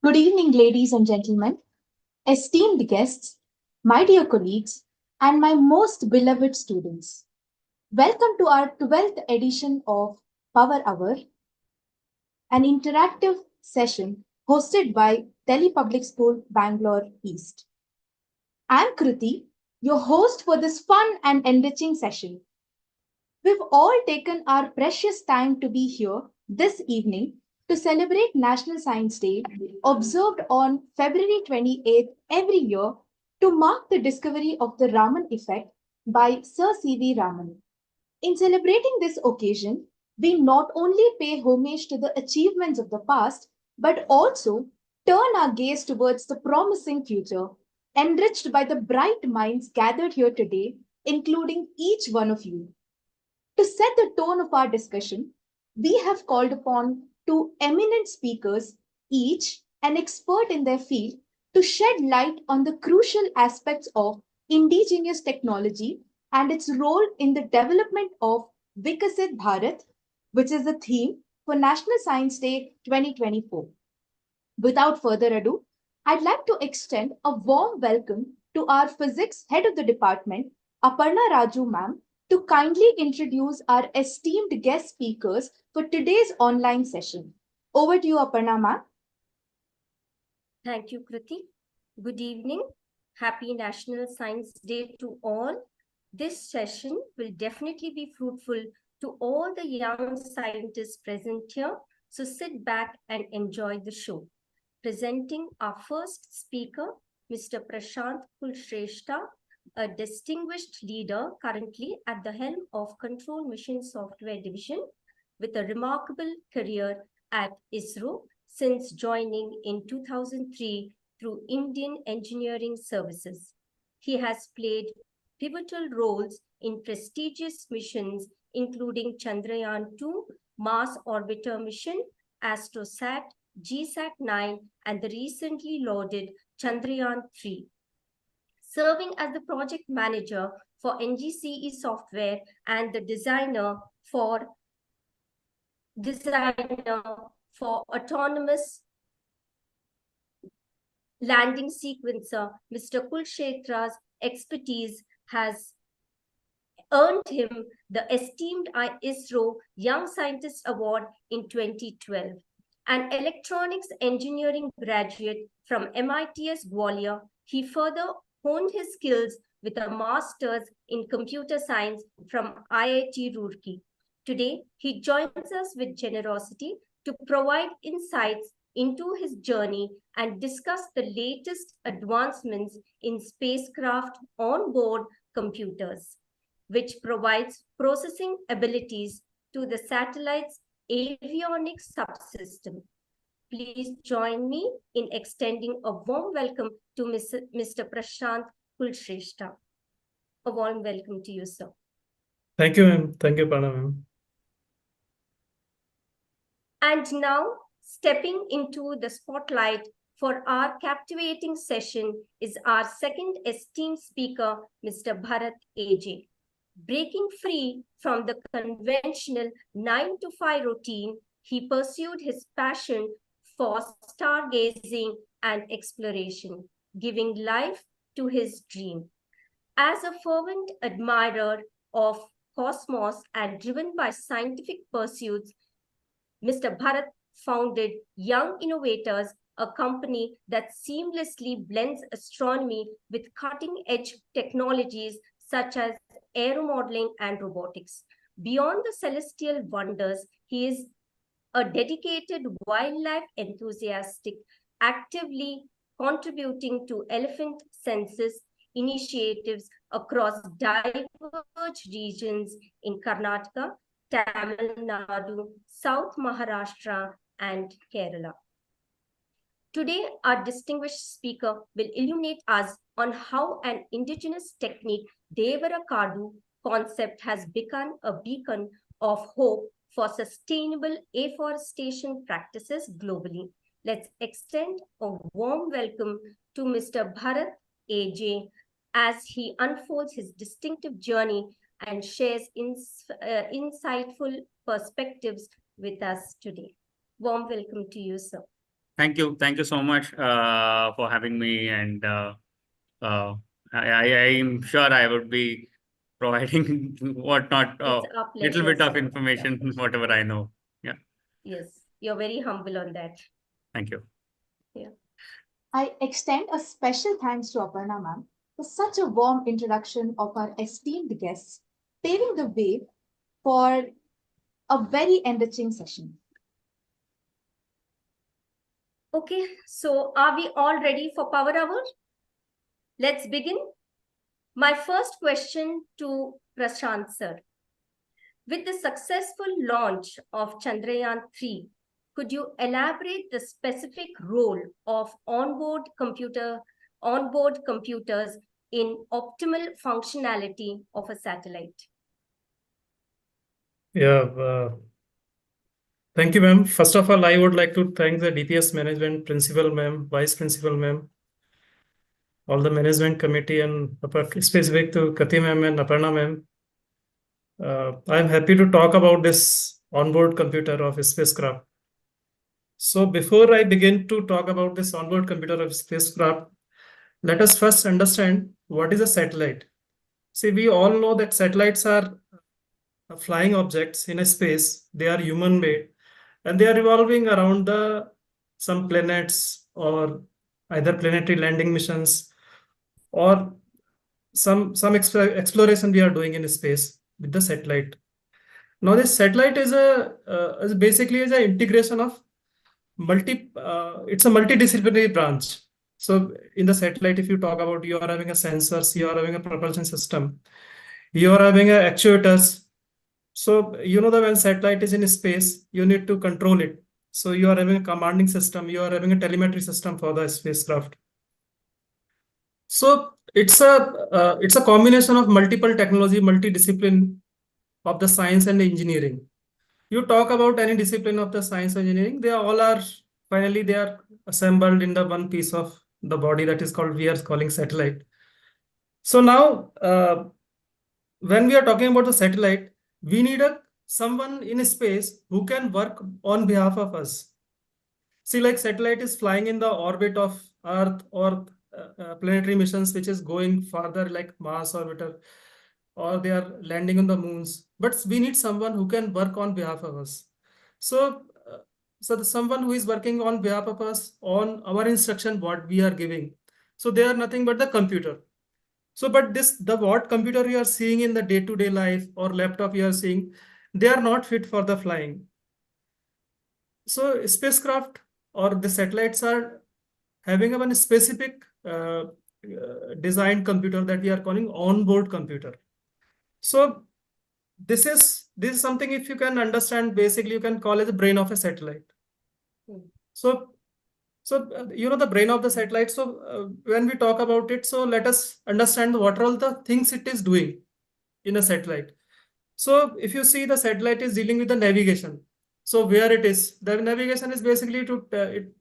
Good evening, ladies and gentlemen, esteemed guests, my dear colleagues, and my most beloved students. Welcome to our 12th edition of Power Hour, an interactive session hosted by Delhi Public School, Bangalore East. I'm Kriti, your host for this fun and enriching session. We've all taken our precious time to be here this evening to celebrate National Science Day, observed on February 28th every year to mark the discovery of the Raman effect by Sir C.V. Raman. In celebrating this occasion, we not only pay homage to the achievements of the past, but also turn our gaze towards the promising future, enriched by the bright minds gathered here today, including each one of you. To set the tone of our discussion, we have called upon two eminent speakers, each an expert in their field, to shed light on the crucial aspects of indigenous technology and its role in the development of Vikasit Bharat, which is the theme for National Science Day 2024. Without further ado, I'd like to extend a warm welcome to our physics head of the department, Aparna Raju ma'am, to kindly introduce our esteemed guest speakers for today's online session. Over to you, Aparna ma'am. Thank you, Kriti. Good evening. Happy National Science Day to all. This session will definitely be fruitful to all the young scientists present here. So sit back and enjoy the show. Presenting our first speaker, Mr. Prashant Kulshrestha, a distinguished leader currently at the helm of Control Mission Software Division with a remarkable career at ISRO since joining in 2003 through Indian Engineering Services. He has played pivotal roles in prestigious missions including Chandrayaan-2, Mars Orbiter Mission, AstroSat, GSAT-9, and the recently lauded Chandrayaan-3. Serving as the project manager for NGCE software and the designer for autonomous landing sequencer, Mr. Kulshrestha's expertise has earned him the esteemed ISRO Young Scientist Award in 2012. An electronics engineering graduate from MIT's Gwalior, he further honed his skills with a master's in computer science from IIT Roorkee. Today, he joins us with generosity to provide insights into his journey and discuss the latest advancements in spacecraft onboard computers, which provides processing abilities to the satellite's avionics subsystem. Please join me in extending a warm welcome to Mr. Prashant Kulshrestha. A warm welcome to you, sir. Thank you, ma'am. Thank you, Prana, ma'am. And now, stepping into the spotlight for our captivating session is our second esteemed speaker, Mr. Bharat A.J. Breaking free from the conventional 9-to-5 routine, he pursued his passion for stargazing and exploration, giving life to his dream. As a fervent admirer of cosmos and driven by scientific pursuits, Mr. Bharat founded Young Innovators, a company that seamlessly blends astronomy with cutting-edge technologies such as aeromodeling and robotics. Beyond the celestial wonders, he is a dedicated wildlife enthusiast, actively contributing to elephant census initiatives across diverse regions in Karnataka, Tamil Nadu, South Maharashtra, and Kerala. Today, our distinguished speaker will illuminate us on how an indigenous technique, Devara Kadu concept, has become a beacon of hope for sustainable afforestation practices globally. Let's extend a warm welcome to Mr. Bharat A.J. as he unfolds his distinctive journey and shares insightful perspectives with us today. Warm welcome to you, sir. Thank you. Thank you so much for having me. And I'm sure I would be providing whatnot, It's our little pleasure, bit of sir. information, whatever I know. Yeah. Yes, you're very humble on that. Thank you. Yeah. I extend a special thanks to Aparna ma'am for such a warm introduction of our esteemed guests, paving the way for a very enriching session. Okay, so are we all ready for Power Hour? Let's begin. My first question to Prashant sir. With the successful launch of Chandrayaan-3, could you elaborate the specific role of onboard computers in optimal functionality of a satellite? Yeah, thank you, ma'am. First of all, I would like to thank the DPS management, principal ma'am, vice principal ma'am, all the management committee, and specific to Kati ma'am and Aparna ma'am. I'm happy to talk about this onboard computer of a spacecraft. So before I begin to talk about this onboard computer of spacecraft, let us first understand what is a satellite. See, we all know that satellites are flying objects in a space. They are human made, and they are revolving around the some planets or either planetary landing missions or exploration we are doing in space with the satellite. Now, this satellite is basically is an integration of it's a multidisciplinary branch. So in the satellite, if you talk about, you are having a sensors, you are having a propulsion system, you are having a actuators. So you know that when satellite is in space, you need to control it. So you are having a commanding system, you are having a telemetry system for the spacecraft. So it's a combination of multiple technology, multidiscipline of the science and engineering. You talk about any discipline of the science or engineering, they all are finally they are assembled in the one piece of the body that is called, we are calling satellite. So now when we are talking about the satellite, we need a someone in space who can work on behalf of us. See, like satellite is flying in the orbit of Earth or planetary missions, which is going farther like Mars orbiter, or they are landing on the moons. But we need someone who can work on behalf of us. So, someone who is working on behalf of us on our instruction, what we are giving. So they are nothing but the computer. So, but the what computer you are seeing in the day-to-day life or laptop you are seeing, they are not fit for the flying. So spacecraft or the satellites are having a one specific designed computer that we are calling onboard computer. So this is something, if you can understand, basically you can call it the brain of a satellite. So you know the brain of the satellite. So when we talk about it, so let us understand what are all the things it is doing in a satellite. So if you see, the satellite is dealing with the navigation. So where it is, the navigation is basically to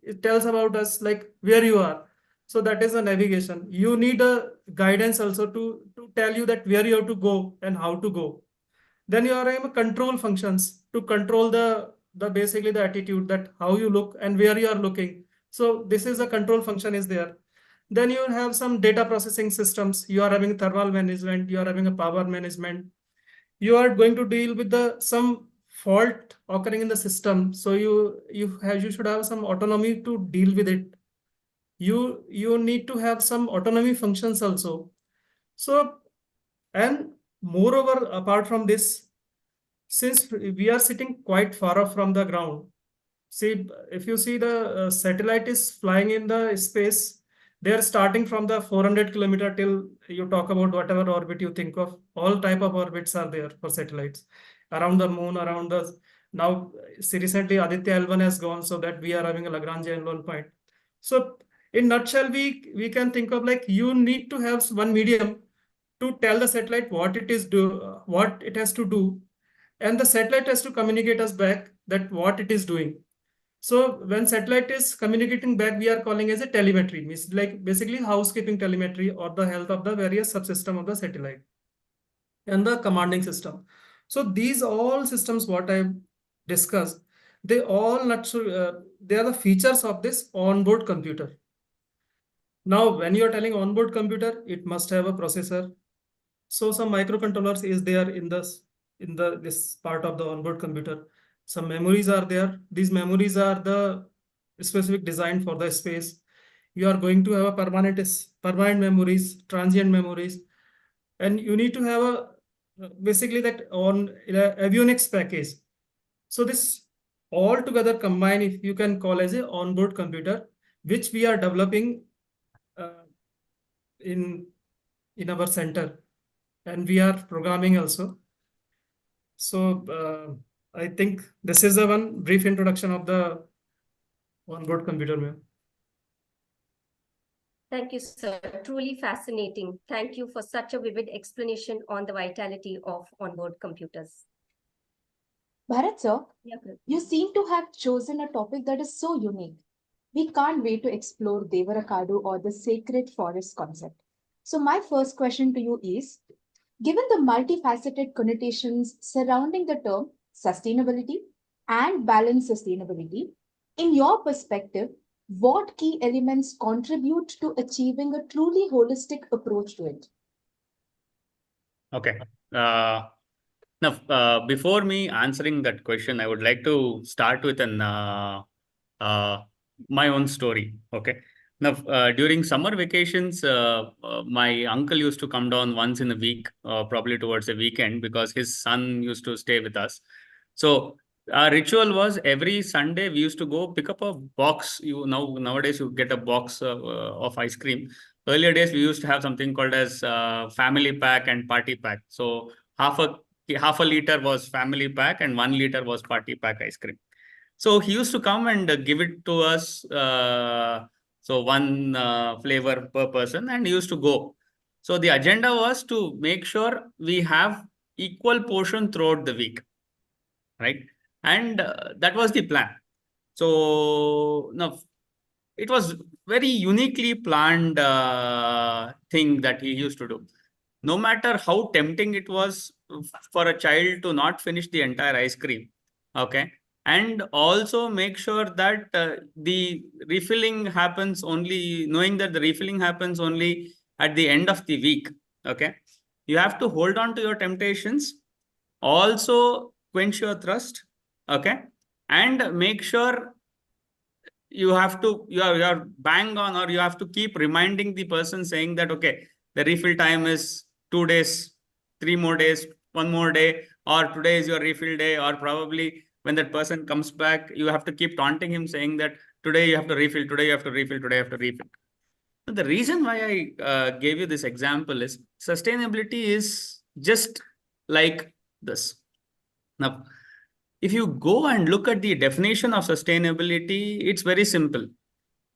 it tells about us like where you are. So that is the navigation. You need a guidance also to tell you that where you have to go and how to go. Then you are having control functions to control the basically the attitude, that how you look and where you are looking. So this is a control function is there. Then you have some data processing systems. You are having thermal management. You are having a power management. You are going to deal with the some fault occurring in the system. So you should have some autonomy to deal with it. You need to have some autonomy functions also. So, and moreover, apart from this, since we are sitting quite far off from the ground, see, if you see the satellite is flying in the space, they are starting from the 400 kilometer till you talk about whatever orbit you think of. All type of orbits are there for satellites around the moon, around the now. See, recently Aditya L1 has gone, so that we are having a Lagrangian L1 point. So in nutshell, we can think of like you need to have one medium to tell the satellite what it is do, what it has to do, and the satellite has to communicate us back that what it is doing. So when satellite is communicating back, we are calling as a telemetry, means like basically housekeeping telemetry or the health of the various subsystem of the satellite and the commanding system. So these all systems what I discussed, they all they are the features of this onboard computer. Now, when you are telling onboard computer, it must have a processor. So some microcontrollers is there in this part of the onboard computer. Some memories are there. These memories are the specific design for the space. You are going to have a permanent memories, transient memories, and you need to have a basically that on avionics package. So this all together combine, if you can call as a onboard computer, which we are developing uh, in our center, and we are programming also. So I think this is the one brief introduction of the onboard computer, ma'am. Thank you, sir. Truly fascinating. Thank you for such a vivid explanation on the vitality of onboard computers. Bharat sir, Yeah, good. you seem to have chosen a topic that is so unique. We can't wait to explore Devarakadu or the sacred forest concept. So, my first question to you is, given the multifaceted connotations surrounding the term sustainability and balanced sustainability, in your perspective, what key elements contribute to achieving a truly holistic approach to it? Okay. Now, before me answering that question, I would like to start with my own story. Okay. Now, during summer vacations, my uncle used to come down once in a week, probably towards a weekend, because his son used to stay with us. So our ritual was every Sunday we used to go pick up a box. Nowadays you get a box of ice cream. Earlier days we used to have something called as family pack and party pack. So half a liter was family pack and 1 liter was party pack ice cream. So he used to come and give it to us. So one flavor per person, and he used to go. So the agenda was to make sure we have equal portion throughout the week, right? And that was the plan. So now it was very uniquely planned thing that he used to do. No matter how tempting it was for a child to not finish the entire ice cream, okay, and also make sure that the refilling happens only, knowing that the refilling happens only at the end of the week, okay. You have to hold on to your temptations, also quench your thirst, okay, and make sure you are bang on, or you have to keep reminding the person saying that, okay, the refill time is 2 days, 3 more days, 1 more day, or today is your refill day, or probably when that person comes back, you have to keep taunting him saying that today you have to refill, today you have to refill, today you have to refill. The reason why I gave you this example is sustainability is just like this. Now, if you go and look at the definition of sustainability, it's very simple.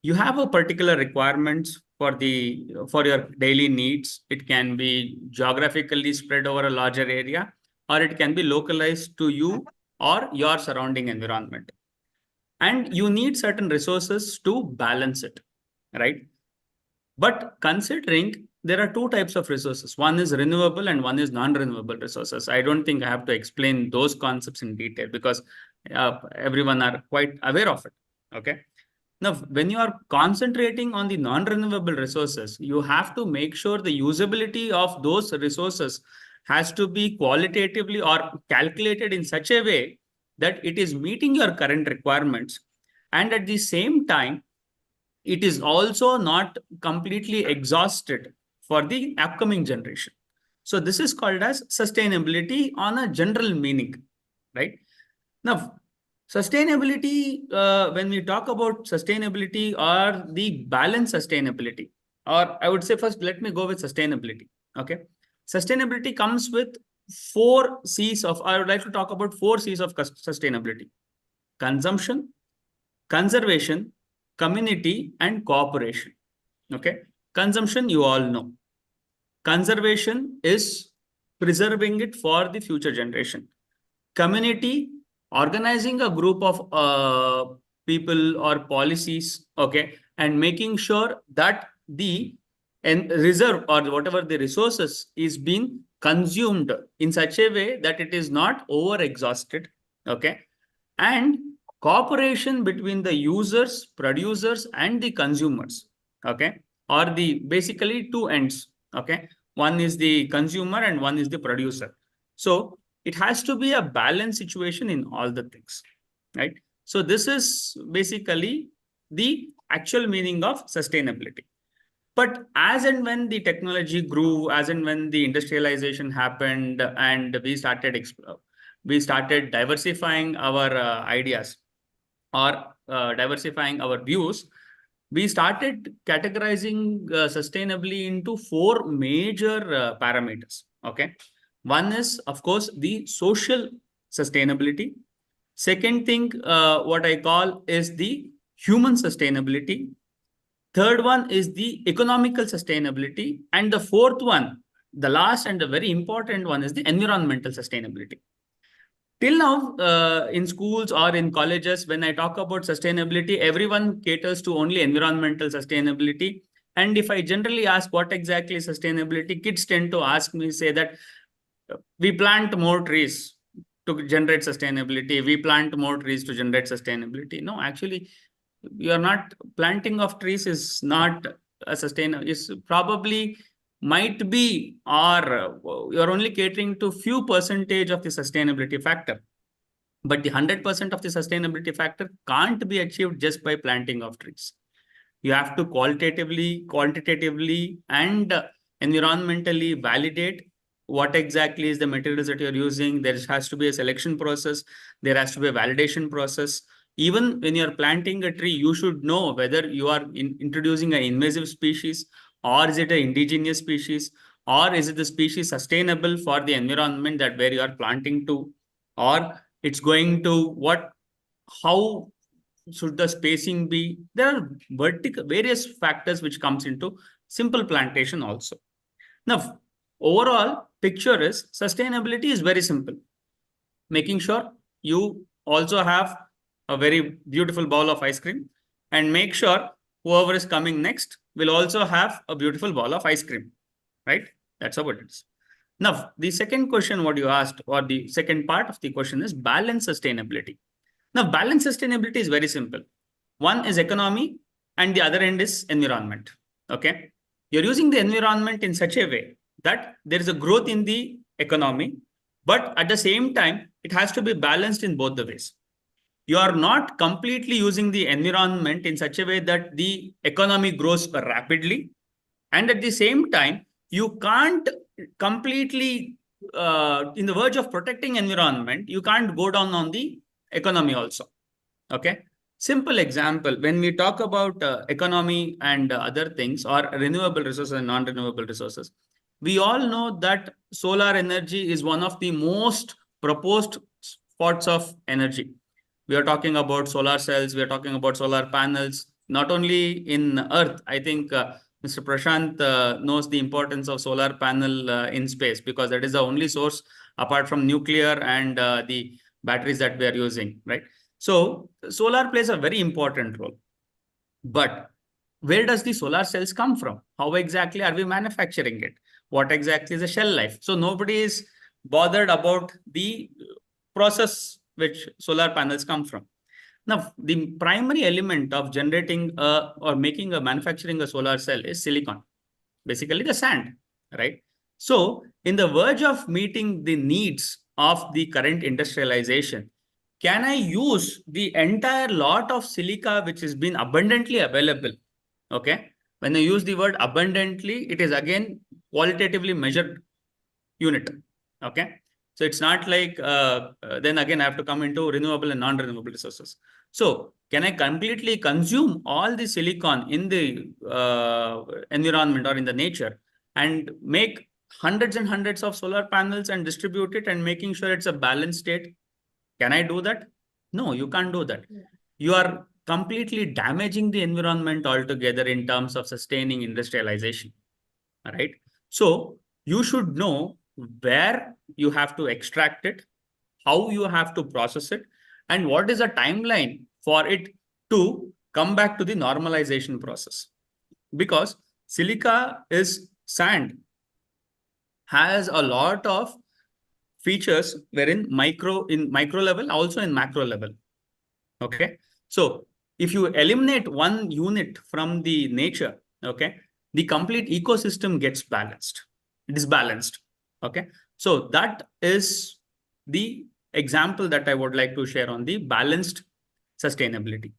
You have a particular requirements for your daily needs. It can be geographically spread over a larger area, or it can be localized to you or your surrounding environment. And you need certain resources to balance it, right? But considering there are two types of resources, one is renewable and one is non-renewable resources. I don't think I have to explain those concepts in detail because everyone are quite aware of it. Okay. Now, when you are concentrating on the non-renewable resources, you have to make sure the usability of those resources has to be qualitatively or calculated in such a way that it is meeting your current requirements. And at the same time, it is also not completely exhausted for the upcoming generation. So this is called as sustainability on a general meaning, right? Now, sustainability, when we talk about sustainability or the balanced sustainability, or I would say first, let me go with sustainability. Okay. Sustainability comes with 4 C's of, I would like to talk about 4 C's of sustainability: consumption, conservation, community, and cooperation. Okay. Consumption, you all know. Conservation is preserving it for the future generation. Community, organizing a group of people or policies, okay, and making sure that the reserve or whatever the resources is being consumed in such a way that it is not over exhausted, okay. And cooperation between the users, producers, and the consumers, okay, or the basically two ends, okay. One is the consumer and one is the producer. So it has to be a balanced situation in all the things, right? So this is basically the actual meaning of sustainability. But as and when the technology grew, as and when the industrialization happened, and we started diversifying our ideas, or diversifying our views, we started categorizing sustainably into four major parameters. Okay. One is, of course, the social sustainability. Second thing, what I call is the human sustainability. Third one is the economical sustainability. And the fourth one, the last and the very important one, is the environmental sustainability. Till now, in schools or in colleges, when I talk about sustainability, everyone caters to only environmental sustainability. And if I generally ask what exactly is sustainability, kids tend to ask me, say that we plant more trees to generate sustainability. We plant more trees to generate sustainability. No, actually, you are not planting of trees is not a sustainable, is probably might be, or you're only catering to few percentage of the sustainability factor. But the 100% of the sustainability factor can't be achieved just by planting of trees. You have to qualitatively, quantitatively, and environmentally validate what exactly is the materials that you're using. There has to be a selection process. There has to be a validation process. Even when you're planting a tree, you should know whether you are introducing an invasive species, or is it an indigenous species, or is it the species sustainable for the environment that where you are planting to, or it's going to what, how should the spacing be? There are various factors which comes into simple plantation also. Now, overall picture is sustainability is very simple. Making sure you also have a very beautiful bowl of ice cream, and make sure whoever is coming next will also have a beautiful bowl of ice cream, right? That's how it is. Now, the second question what you asked, or the second part of the question, is balanced sustainability. Now, balanced sustainability is very simple. One is economy and the other end is environment. Okay. You're using the environment in such a way that there is a growth in the economy, but at the same time, it has to be balanced in both the ways. You are not completely using the environment in such a way that the economy grows rapidly. And at the same time, you can't completely, in the verge of protecting environment, you can't go down on the economy also. Okay. Simple example, when we talk about economy and other things, or renewable resources and non-renewable resources, we all know that solar energy is one of the most proposed spots of energy. We are talking about solar cells, we are talking about solar panels, not only in Earth. I think Mr. Prashant knows the importance of solar panel in space, because that is the only source apart from nuclear and the batteries that we are using, right? So solar plays a very important role. But where does the solar cells come from? How exactly are we manufacturing it? What exactly is the shell life? So nobody is bothered about the process which solar panels come from. Now, the primary element of generating or making a manufacturing a solar cell is silicon, basically the sand, right? So in the verge of meeting the needs of the current industrialization, can I use the entire lot of silica which has been abundantly available? Okay. When I use the word abundantly, it is again qualitatively measured unit. Okay. So it's not like, then again, I have to come into renewable and non-renewable resources. So can I completely consume all the silicon in the environment or in the nature and make hundreds and hundreds of solar panels and distribute it and making sure it's a balanced state? Can I do that? No, you can't do that. Yeah. You are completely damaging the environment altogether in terms of sustaining industrialization. All right. So you should know where you have to extract it, how you have to process it, and what is the timeline for it to come back to the normalization process. Because silica is sand, has a lot of features wherein in micro level, also in macro level. Okay. So if you eliminate one unit from the nature, okay, the complete ecosystem gets balanced. It is balanced. Okay. So that is the example that I would like to share on the balanced sustainability.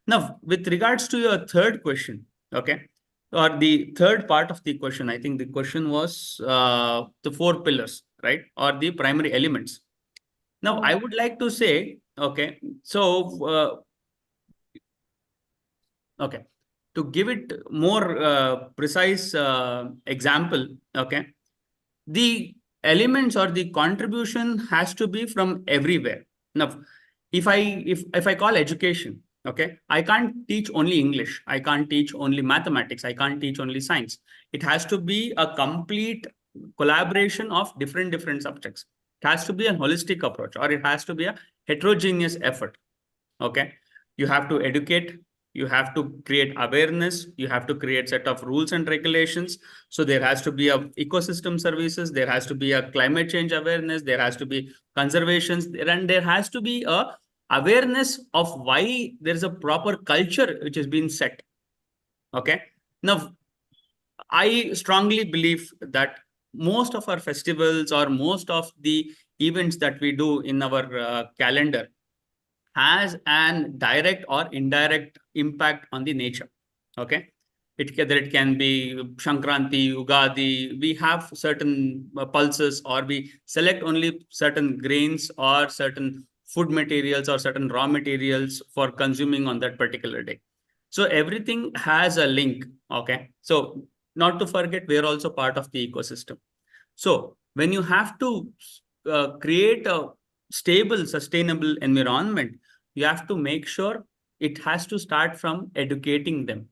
Now, with regards to your third question, okay, or the third part of the question, I think the question was the four pillars, right, or the primary elements. Now, I would like to say, okay, so okay, to give it more precise example, okay, the elements or the contribution has to be from everywhere. Now, if I call education, okay, I can't teach only English, I can't teach only mathematics, I can't teach only science. It has to be a complete collaboration of different subjects. It has to be a holistic approach, or it has to be a heterogeneous effort. Okay, you have to educate, you have to create awareness, you have to create set of rules and regulations. So there has to be a ecosystem services, there has to be a climate change awareness, there has to be conservations, and there has to be a awareness of why there is a proper culture which has been set. Okay, now I strongly believe that most of our festivals or most of the events that we do in our calendar has an direct or indirect impact on the nature. Okay. Whether it can be Shankranti, Ugadi, we have certain pulses, or we select only certain grains or certain food materials or certain raw materials for consuming on that particular day. So everything has a link. Okay. So not to forget, we are also part of the ecosystem. So when you have to create a stable, sustainable environment, you have to make sure it has to start from educating them.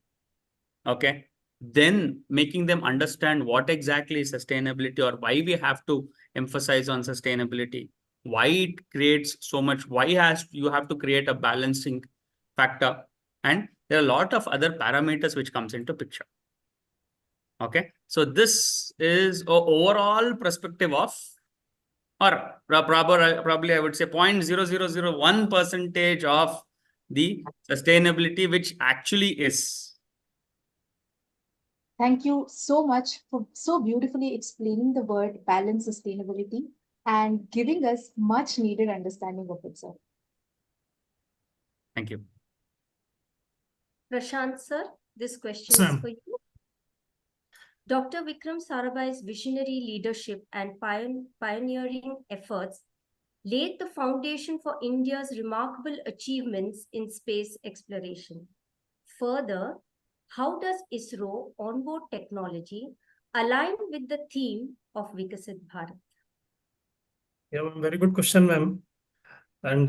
Okay. Then making them understand what exactly is sustainability, or why we have to emphasize on sustainability, why it creates so much, why you have to create a balancing factor. And there are a lot of other parameters which comes into picture. Okay. So this is a overall perspective of, or probably I would say 0.0001% of the sustainability, which actually is. Thank you so much for so beautifully explaining the word balance sustainability and giving us much needed understanding of it, sir. Thank you. Prashant sir, this question Yes, is ma'am. for you. Dr. Vikram Sarabhai's visionary leadership and pioneering efforts laid the foundation for India's remarkable achievements in space exploration. Further, how does ISRO onboard technology align with the theme of Vikasit Bharat? Yeah, very good question, ma'am. And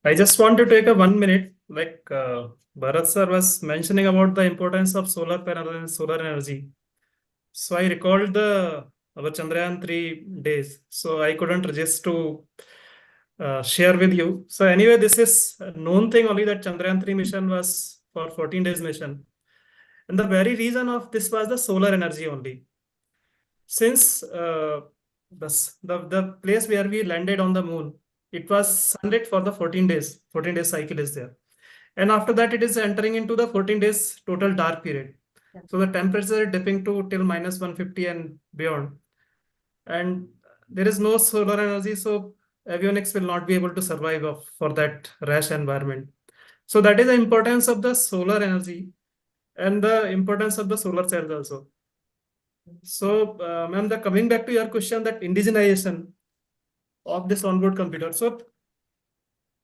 I just want to take a 1 minute, like Bharat sir was mentioning about the importance of solar panel and solar energy. So I recalled our Chandrayaan 3 days. So I couldn't resist to share with you. So anyway, this is a known thing only, that Chandrayaan 3 mission was for 14 days mission. And the very reason of this was the solar energy only. Since the place where we landed on the moon, it was sunlit for the 14 days. 14 days cycle is there. And after that, it is entering into the 14 days total dark period. So the temperature dipping to till -150 and beyond. And there is no solar energy, so avionics will not be able to survive for that rash environment. So that is the importance of the solar energy and the importance of the solar cells also. So, ma'am, coming back to your question, that indigenization of this onboard computer. So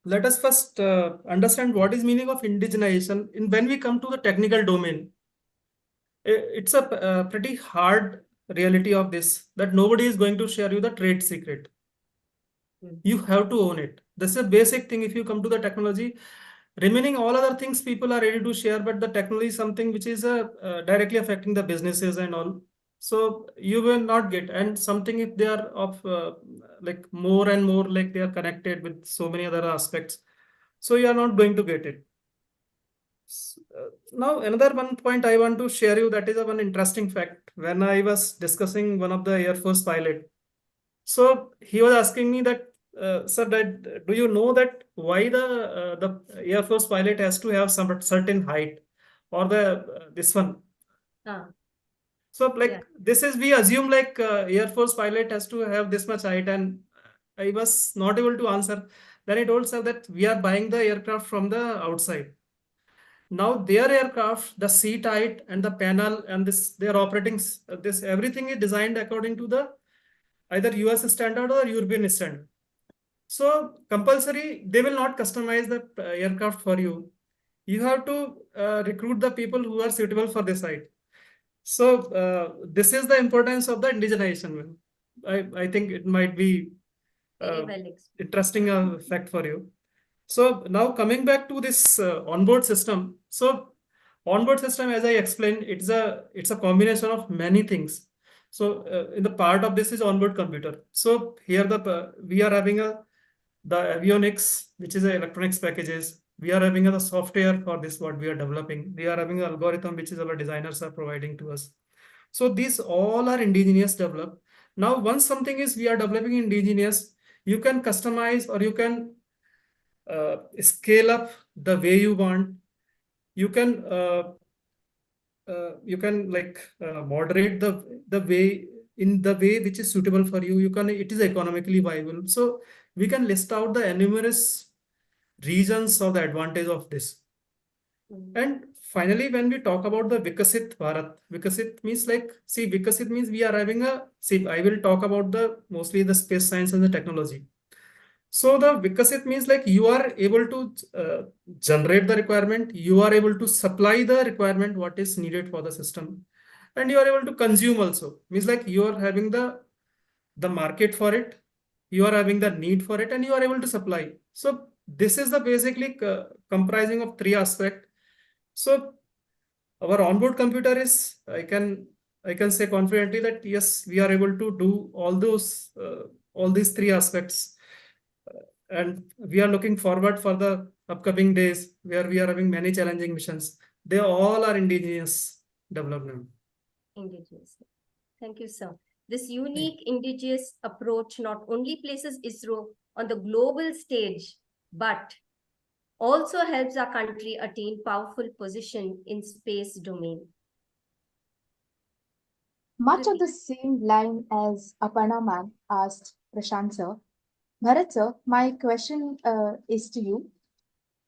let us first understand what is meaning of indigenization. When we come to the technical domain, it's a pretty hard reality of this, that nobody is going to share you the trade secret. You have to own it. This is a basic thing. If you come to the technology, remaining all other things people are ready to share, but the technology is something which is directly affecting the businesses and all. So you will not get, and something if they are of like more and more, like they are connected with so many other aspects, so you are not going to get it. Now another one point I want to share you, that is one interesting fact. When I was discussing one of the Air Force pilot, so he was asking me that sir, that do you know that why the Air Force pilot has to have some certain height, or this one? Ah, So like yeah. this is, we assume like Air Force pilot has to have this much height, and I was not able to answer. Then I told sir that we are buying the aircraft from the outside. Now their aircraft, the seat height and the panel and this, their operating, this everything is designed according to the either US standard or European standard. So compulsory, they will not customize the aircraft for you. You have to recruit the people who are suitable for this site. So this is the importance of the indigenization. I think it might be Very well explained. interesting fact for you. So now coming back to this onboard system. So onboard system, as I explained, it's a combination of many things. So in the part of this is onboard computer. So here we are having the avionics, which is the electronics packages. We are having the software for this what we are developing. We are having an algorithm which is our designers are providing to us. So these all are indigenous developed. Now once something is we are developing indigenous, you can customize or you can scale up the way you want. You can like moderate the way in the way which is suitable for you. You can, it is economically viable. So we can list out the numerous reasons of the advantage of this. And finally, when we talk about the Vikasit Bharat, Vikasit means like, see, Vikasit means we are having see, I will talk about mostly the space science and the technology. So the Vikasit means like you are able to generate the requirement, you are able to supply the requirement, what is needed for the system, and you are able to consume also. Means like you are having the market for it, you are having the need for it, and you are able to supply. So this is the basically comprising of three aspects. So our onboard computer is, I can say confidently that yes, we are able to do all these three aspects. And we are looking forward for the upcoming days where we are having many challenging missions. They all are indigenous development. Indigenous. Thank you, sir. This unique indigenous approach not only places ISRO on the global stage, but also helps our country attain powerful position in space domain. Much of the same line as Aparna ma'am asked Prashant sir. Bharat sir, my question is to you.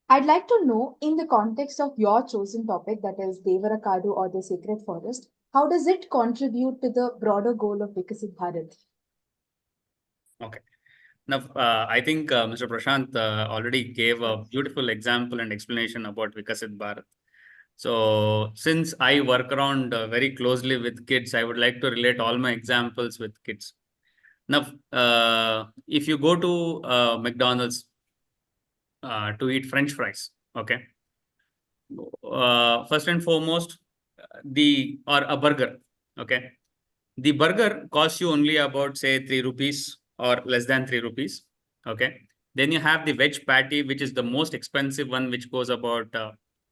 I'd like to know, in the context of your chosen topic, that is Devarakadu or the Sacred Forest, how does it contribute to the broader goal of Vikasit Bharat? Okay. Now, I think Mr. Prashant already gave a beautiful example and explanation about Vikasit Bharat. So since I work around very closely with kids, I would like to relate all my examples with kids. Now, if you go to McDonald's to eat French fries, okay, first and foremost, or a burger, okay, the burger costs you only about say 3 rupees or less than 3 rupees, okay. Then you have the veg patty, which is the most expensive one, which goes about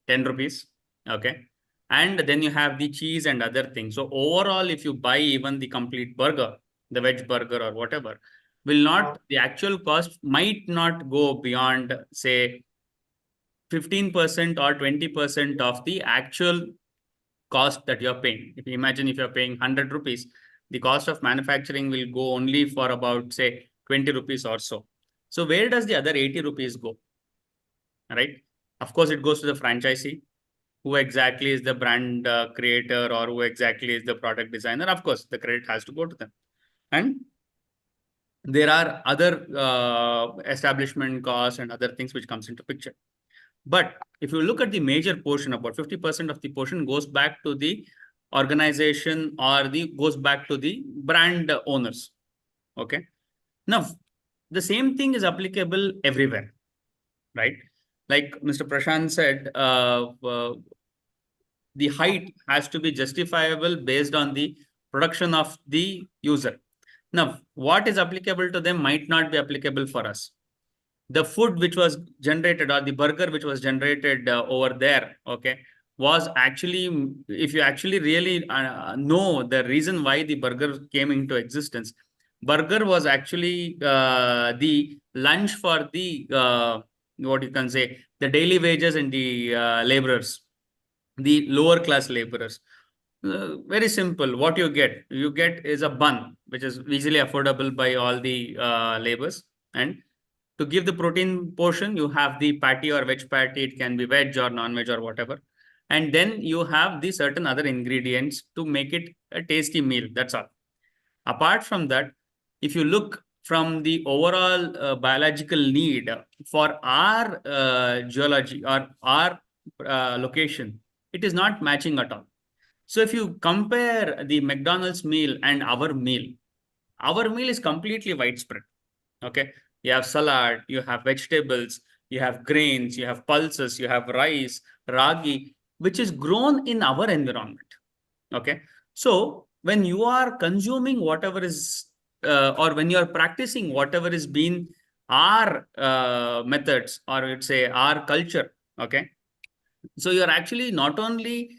10 rupees, okay. And then you have the cheese and other things. So overall, if you buy even the complete burger, the veg burger or whatever, the actual cost might not go beyond say 15% or 20% of the actual cost that you're paying. If you imagine if you're paying 100 rupees, the cost of manufacturing will go only for about say 20 rupees or so. So where does the other 80 rupees go? Right? Of course, it goes to the franchisee, who exactly is the brand creator or who exactly is the product designer. Of course, the credit has to go to them. And there are other establishment costs and other things which comes into picture. But if you look at the major portion, about 50% of the portion goes back to the organization or goes back to the brand owners. Okay. Now, the same thing is applicable everywhere, right? Like Mr. Prashant said, the height has to be justifiable based on the production of the user. Now, what is applicable to them might not be applicable for us. The food which was generated or the burger which was generated over there, okay, was actually, if you actually really know the reason why the burger came into existence, burger was actually the lunch for the what you can say, the daily wages and the laborers, the lower class laborers. Very simple. What you get is a bun, which is easily affordable by all the laborers. And to give the protein portion, you have the patty or veg patty. It can be veg or non-veg or whatever. And then you have the certain other ingredients to make it a tasty meal. That's all. Apart from that, if you look from the overall biological need for our geology or our location, it is not matching at all. So if you compare the McDonald's meal and our meal is completely widespread. Okay. You have salad, you have vegetables, you have grains, you have pulses, you have rice, ragi, which is grown in our environment. Okay. So when you are consuming whatever is, or when you are practicing whatever is being our methods, or let's say our culture. Okay. So you're actually not only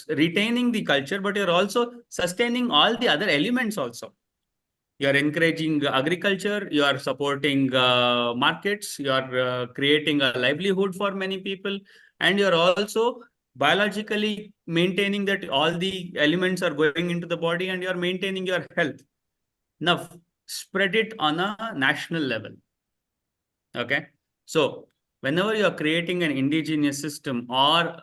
retaining the culture, but you're also sustaining all the other elements also. You are encouraging agriculture, you are supporting markets, you are creating a livelihood for many people, and you're also biologically maintaining that all the elements are going into the body and you're maintaining your health. Now, spread it on a national level. Okay. So whenever you're creating an indigenous system or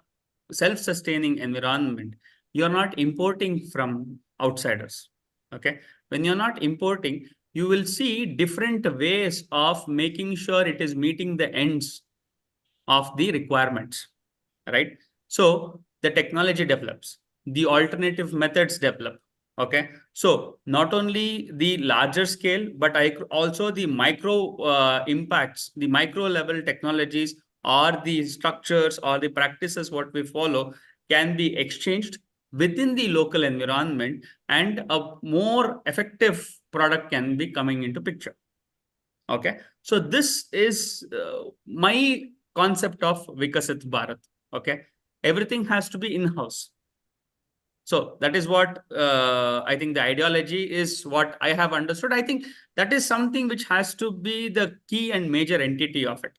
self-sustaining environment, you're not importing from outsiders. Okay. When you're not importing, you will see different ways of making sure it is meeting the ends of the requirements, right? So the technology develops, the alternative methods develop. Okay. So not only the larger scale, but also the micro impacts, the micro level technologies or the structures or the practices what we follow can be exchanged within the local environment, and a more effective product can be coming into picture. Okay. So this is my concept of Vikasit Bharat. Okay. Everything has to be in-house. So that is what I think the ideology is what I have understood. I think that is something which has to be the key and major entity of it,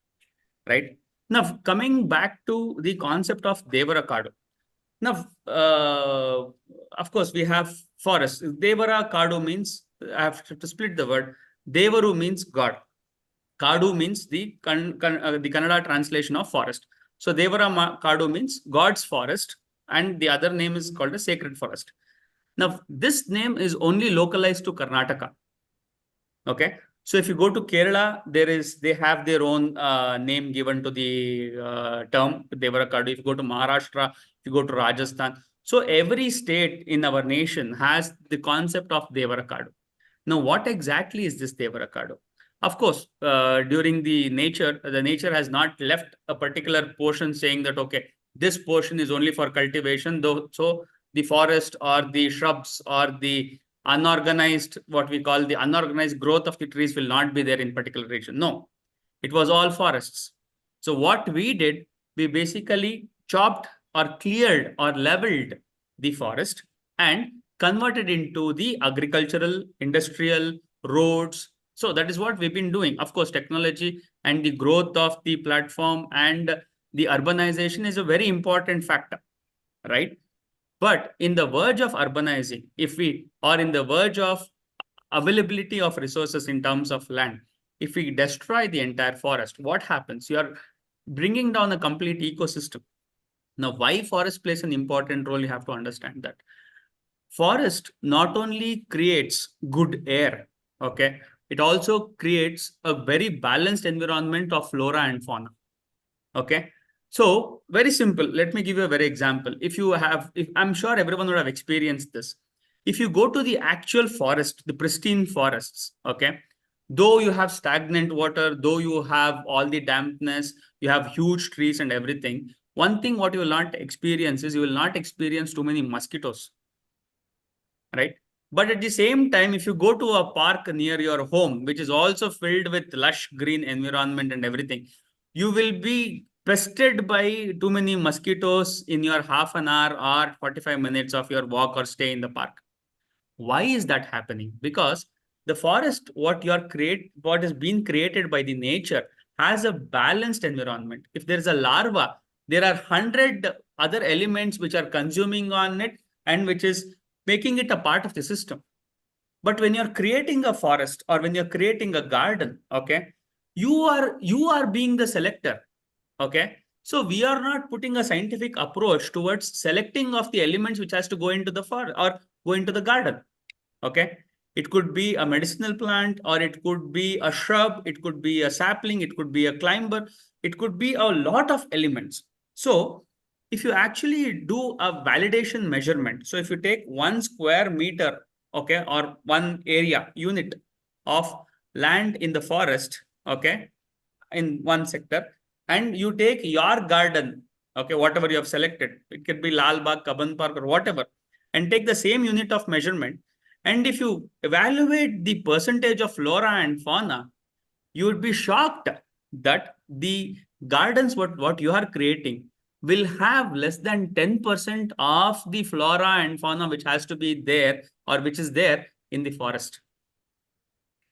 right? Now, coming back to the concept of Devara Kadu. Now, of course, we have forest. Devara Kadu means, I have to split the word. Devaru means God. Kadu means the Kannada translation of forest. So Devara Kadu means God's forest, and the other name is called a sacred forest. Now, this name is only localized to Karnataka. Okay. So if you go to Kerala, they have their own name given to the term Devara Kadu. If you go to Maharashtra, if you go to Rajasthan. So every state in our nation has the concept of Devara Kadu. Now, what exactly is this Devara Kadu? Of course, during the nature has not left a particular portion saying that, okay, this portion is only for cultivation, though. So the forest or the shrubs or the unorganized, what we call the unorganized growth of the trees will not be there in particular region. No, it was all forests. So what we did, we basically chopped or cleared or leveled the forest and converted into the agricultural, industrial, roads. So that is what we've been doing. Of course, technology and the growth of the platform and the urbanization is a very important factor, right? But in the verge of urbanizing, if we are in the verge of availability of resources in terms of land, if we destroy the entire forest, what happens? You are bringing down a complete ecosystem. Now, why forest plays an important role, you have to understand that. Forest not only creates good air, okay, it also creates a very balanced environment of flora and fauna. Okay. So very simple. Let me give you a very example. If I'm sure everyone would have experienced this. If you go to the actual forest, the pristine forests, okay, though you have stagnant water, though you have all the dampness, you have huge trees and everything. One thing what you will not experience is you will not experience too many mosquitoes, right? But at the same time, if you go to a park near your home, which is also filled with lush green environment and everything, you will be pestered by too many mosquitoes in your half an hour or 45 minutes of your walk or stay in the park. Why is that happening? Because the forest, what is being created by the nature, has a balanced environment. If there is a larva, there are 100 other elements which are consuming on it and which is making it a part of the system. But when you're creating a forest or when you're creating a garden, okay, you are being the selector. Okay. So we are not putting a scientific approach towards selecting of the elements which has to go into the forest or go into the garden. Okay. It could be a medicinal plant, or it could be a shrub, it could be a sapling, it could be a climber, it could be a lot of elements. So if you actually do a validation measurement, so if you take 1 square meter, okay, or one area unit of land in the forest, okay, in one sector, and you take your garden, okay, whatever you have selected, it could be Lal Bagh, Kaban Park, or whatever, and take the same unit of measurement. And if you evaluate the percentage of flora and fauna, you would be shocked that the gardens, what you are creating, will have less than 10% of the flora and fauna which has to be there or which is there in the forest.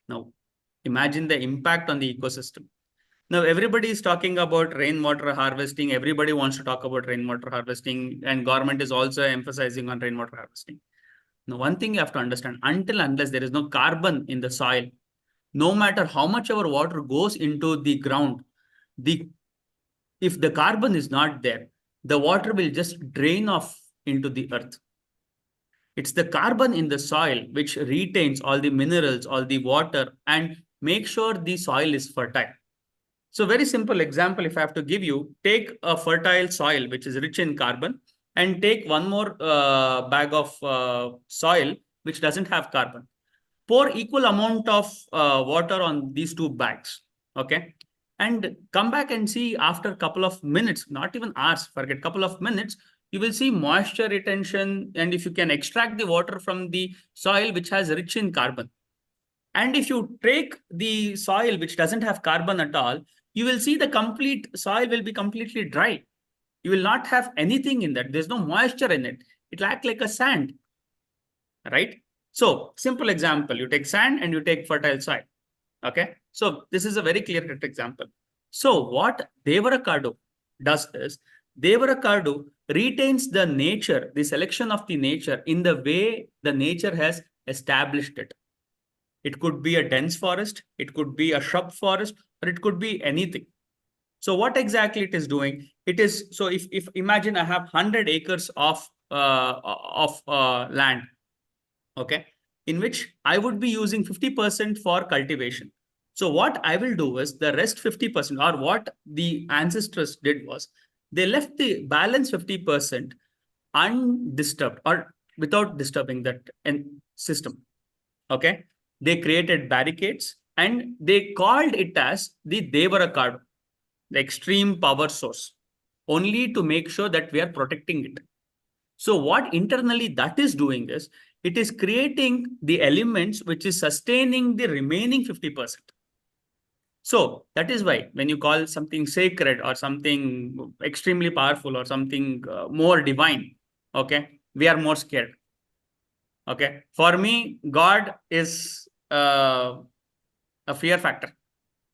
Now, imagine the impact on the ecosystem. Now, everybody is talking about rainwater harvesting. Everybody wants to talk about rainwater harvesting, and government is also emphasizing on rainwater harvesting. Now, one thing you have to understand, unless there is no carbon in the soil, no matter how much our water goes into the ground, if the carbon is not there, the water will just drain off into the earth. It's the carbon in the soil which retains all the minerals, all the water, and make sure the soil is fertile. So very simple example, if I have to give you, take a fertile soil which is rich in carbon and take one more bag of soil which doesn't have carbon. Pour equal amount of water on these two bags, okay? And come back and see after a couple of minutes, not even hours, forget couple of minutes, you will see moisture retention. And if you can extract the water from the soil which has rich in carbon, and if you take the soil which doesn't have carbon at all, you will see the complete soil will be completely dry. You will not have anything in that. There's no moisture in it. It will act like a sand, right? So simple example, you take sand and you take fertile soil. Okay. So this is a very clear-cut example. So what Devarakadu does is, Devarakadu retains the nature, the selection of the nature in the way the nature has established it. It could be a dense forest, it could be a shrub forest, or it could be anything. So what exactly it is doing? It is, so if imagine I have 100 acres of land, okay, in which I would be using 50% for cultivation. So what I will do is the rest 50%, or what the ancestors did was they left the balance 50% undisturbed or without disturbing that system. Okay. They created barricades and they called it as the Devarakadu, the extreme power source, only to make sure that we are protecting it. So what internally that is doing is, it is creating the elements which is sustaining the remaining 50%. So that is why when you call something sacred or something extremely powerful or something more divine, okay, we are more scared. Okay. For me, God is a fear factor.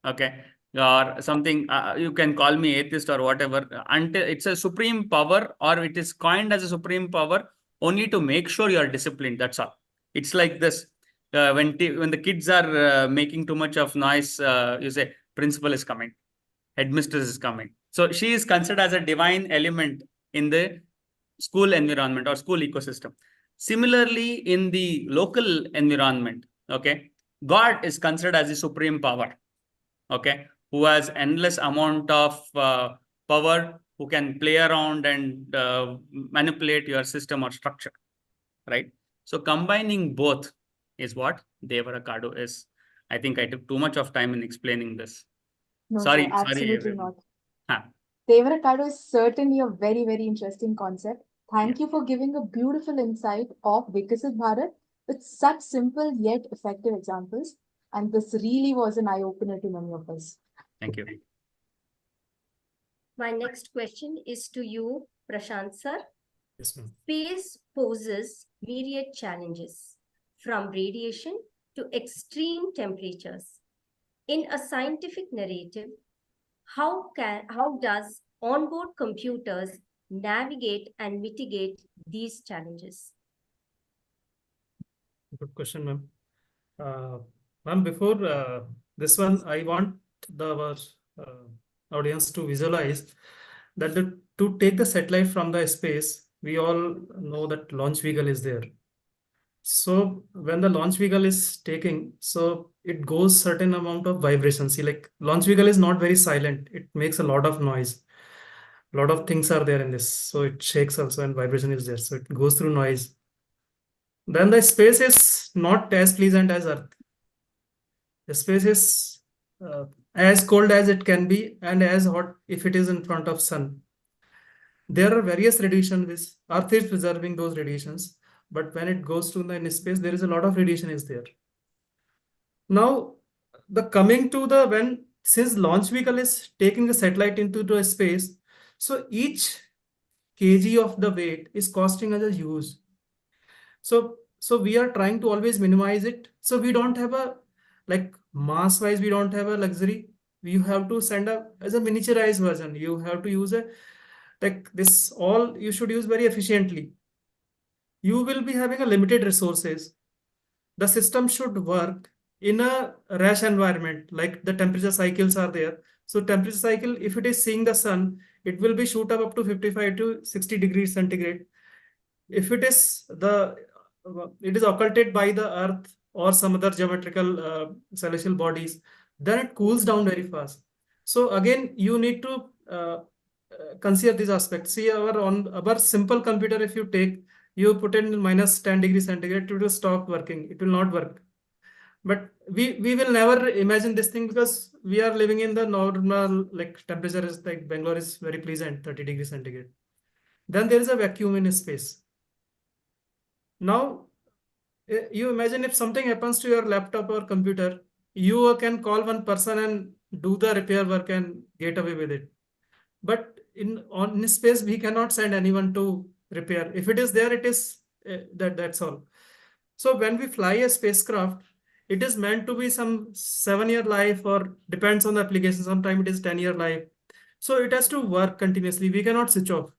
Okay. Or something, you can call me atheist or whatever, until it's a supreme power, or it is coined as a supreme power only to make sure you are disciplined. That's all. It's like this. When the kids are making too much of noise, you say principal is coming, headmistress is coming. So she is considered as a divine element in the school environment or school ecosystem. Similarly, in the local environment, okay, God is considered as the supreme power, okay, who has endless amount of power, who can play around and manipulate your system or structure, right? So combining both is what Devarakadu is. I think I took too much of time in explaining this. No, sir, Sorry, absolutely everyone. not. Devarakadu is certainly a very, very interesting concept. Thank you for giving a beautiful insight of Vikasit Bharat with such simple yet effective examples. And this really was an eye-opener to many of us. Thank you. My next question is to you, Prashant sir. Yes, ma'am. Space poses myriad challenges. from radiation to extreme temperatures. In a scientific narrative, how does onboard computers navigate and mitigate these challenges? Good question, ma'am. Ma'am, before this one, I want our audience to visualize that to take the satellite from the space, we all know that launch vehicle is there. So when the launch vehicle is taking, so it goes certain amount of vibration. See, like launch vehicle is not very silent. It makes a lot of noise. A lot of things are there in this. So it shakes also and vibration is there. So it goes through noise. Then the space is not as pleasant as Earth. The space is as cold as it can be and as hot if it is in front of sun. There are various radiation which Earth is preserving those radiations, but when it goes to the space, there is a lot of radiation is there. Now, the coming to the when since launch vehicle is taking the satellite into the space, so each kg of the weight is costing us a huge. So we are trying to always minimize it. So we don't have a like mass wise, we don't have a luxury. You have to send a as a miniaturized version. You have to use a like this all you should use very efficiently. You will be having a limited resources. The system should work in a rash environment, like the temperature cycles are there. So temperature cycle, if it is seeing the sun, it will be shoot up to 55 to 60 degrees centigrade. If it is it is occulted by the earth or some other geometrical celestial bodies, then it cools down very fast. So again, you need to consider these aspects. See, our simple computer, if you take, you put in minus 10 degrees centigrade, it will stop working. It will not work. But we will never imagine this thing because we are living in the normal like temperature is like Bangalore is very pleasant, 30 degrees centigrade. Then there is a vacuum in space. Now, you imagine if something happens to your laptop or computer, you can call one person and do the repair work and get away with it. But in space, we cannot send anyone to repair. If it is there, it is that's all. So when we fly a spacecraft, it is meant to be some 7-year life or depends on the application. Sometimes it is 10-year life. So it has to work continuously. We cannot switch off.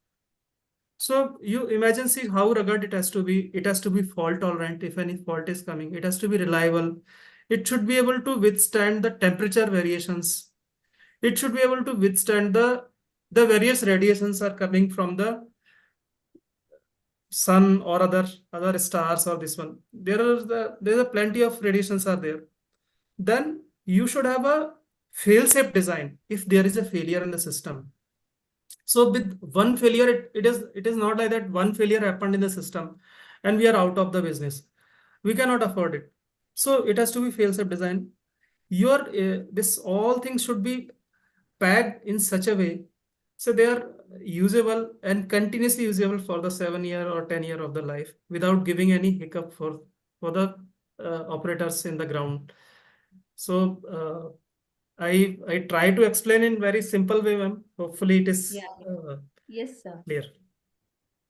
So you imagine, see how rugged it has to be. It has to be fault tolerant. If any fault is coming, it has to be reliable. It should be able to withstand the temperature variations. It should be able to withstand the various radiations are coming from the sun or other stars or this one. There's a plenty of radiations are there. Then you should have a fail-safe design if there is a failure in the system. So with one failure, it is not like that one failure happened in the system and we are out of the business. We cannot afford it. So it has to be fail-safe design. This all things should be packed in such a way so they are usable and continuously usable for the 7-year or 10-year of the life without giving any hiccup for the operators in the ground. So I try to explain in very simple way, ma'am. Hopefully it is Yes, sir. clear.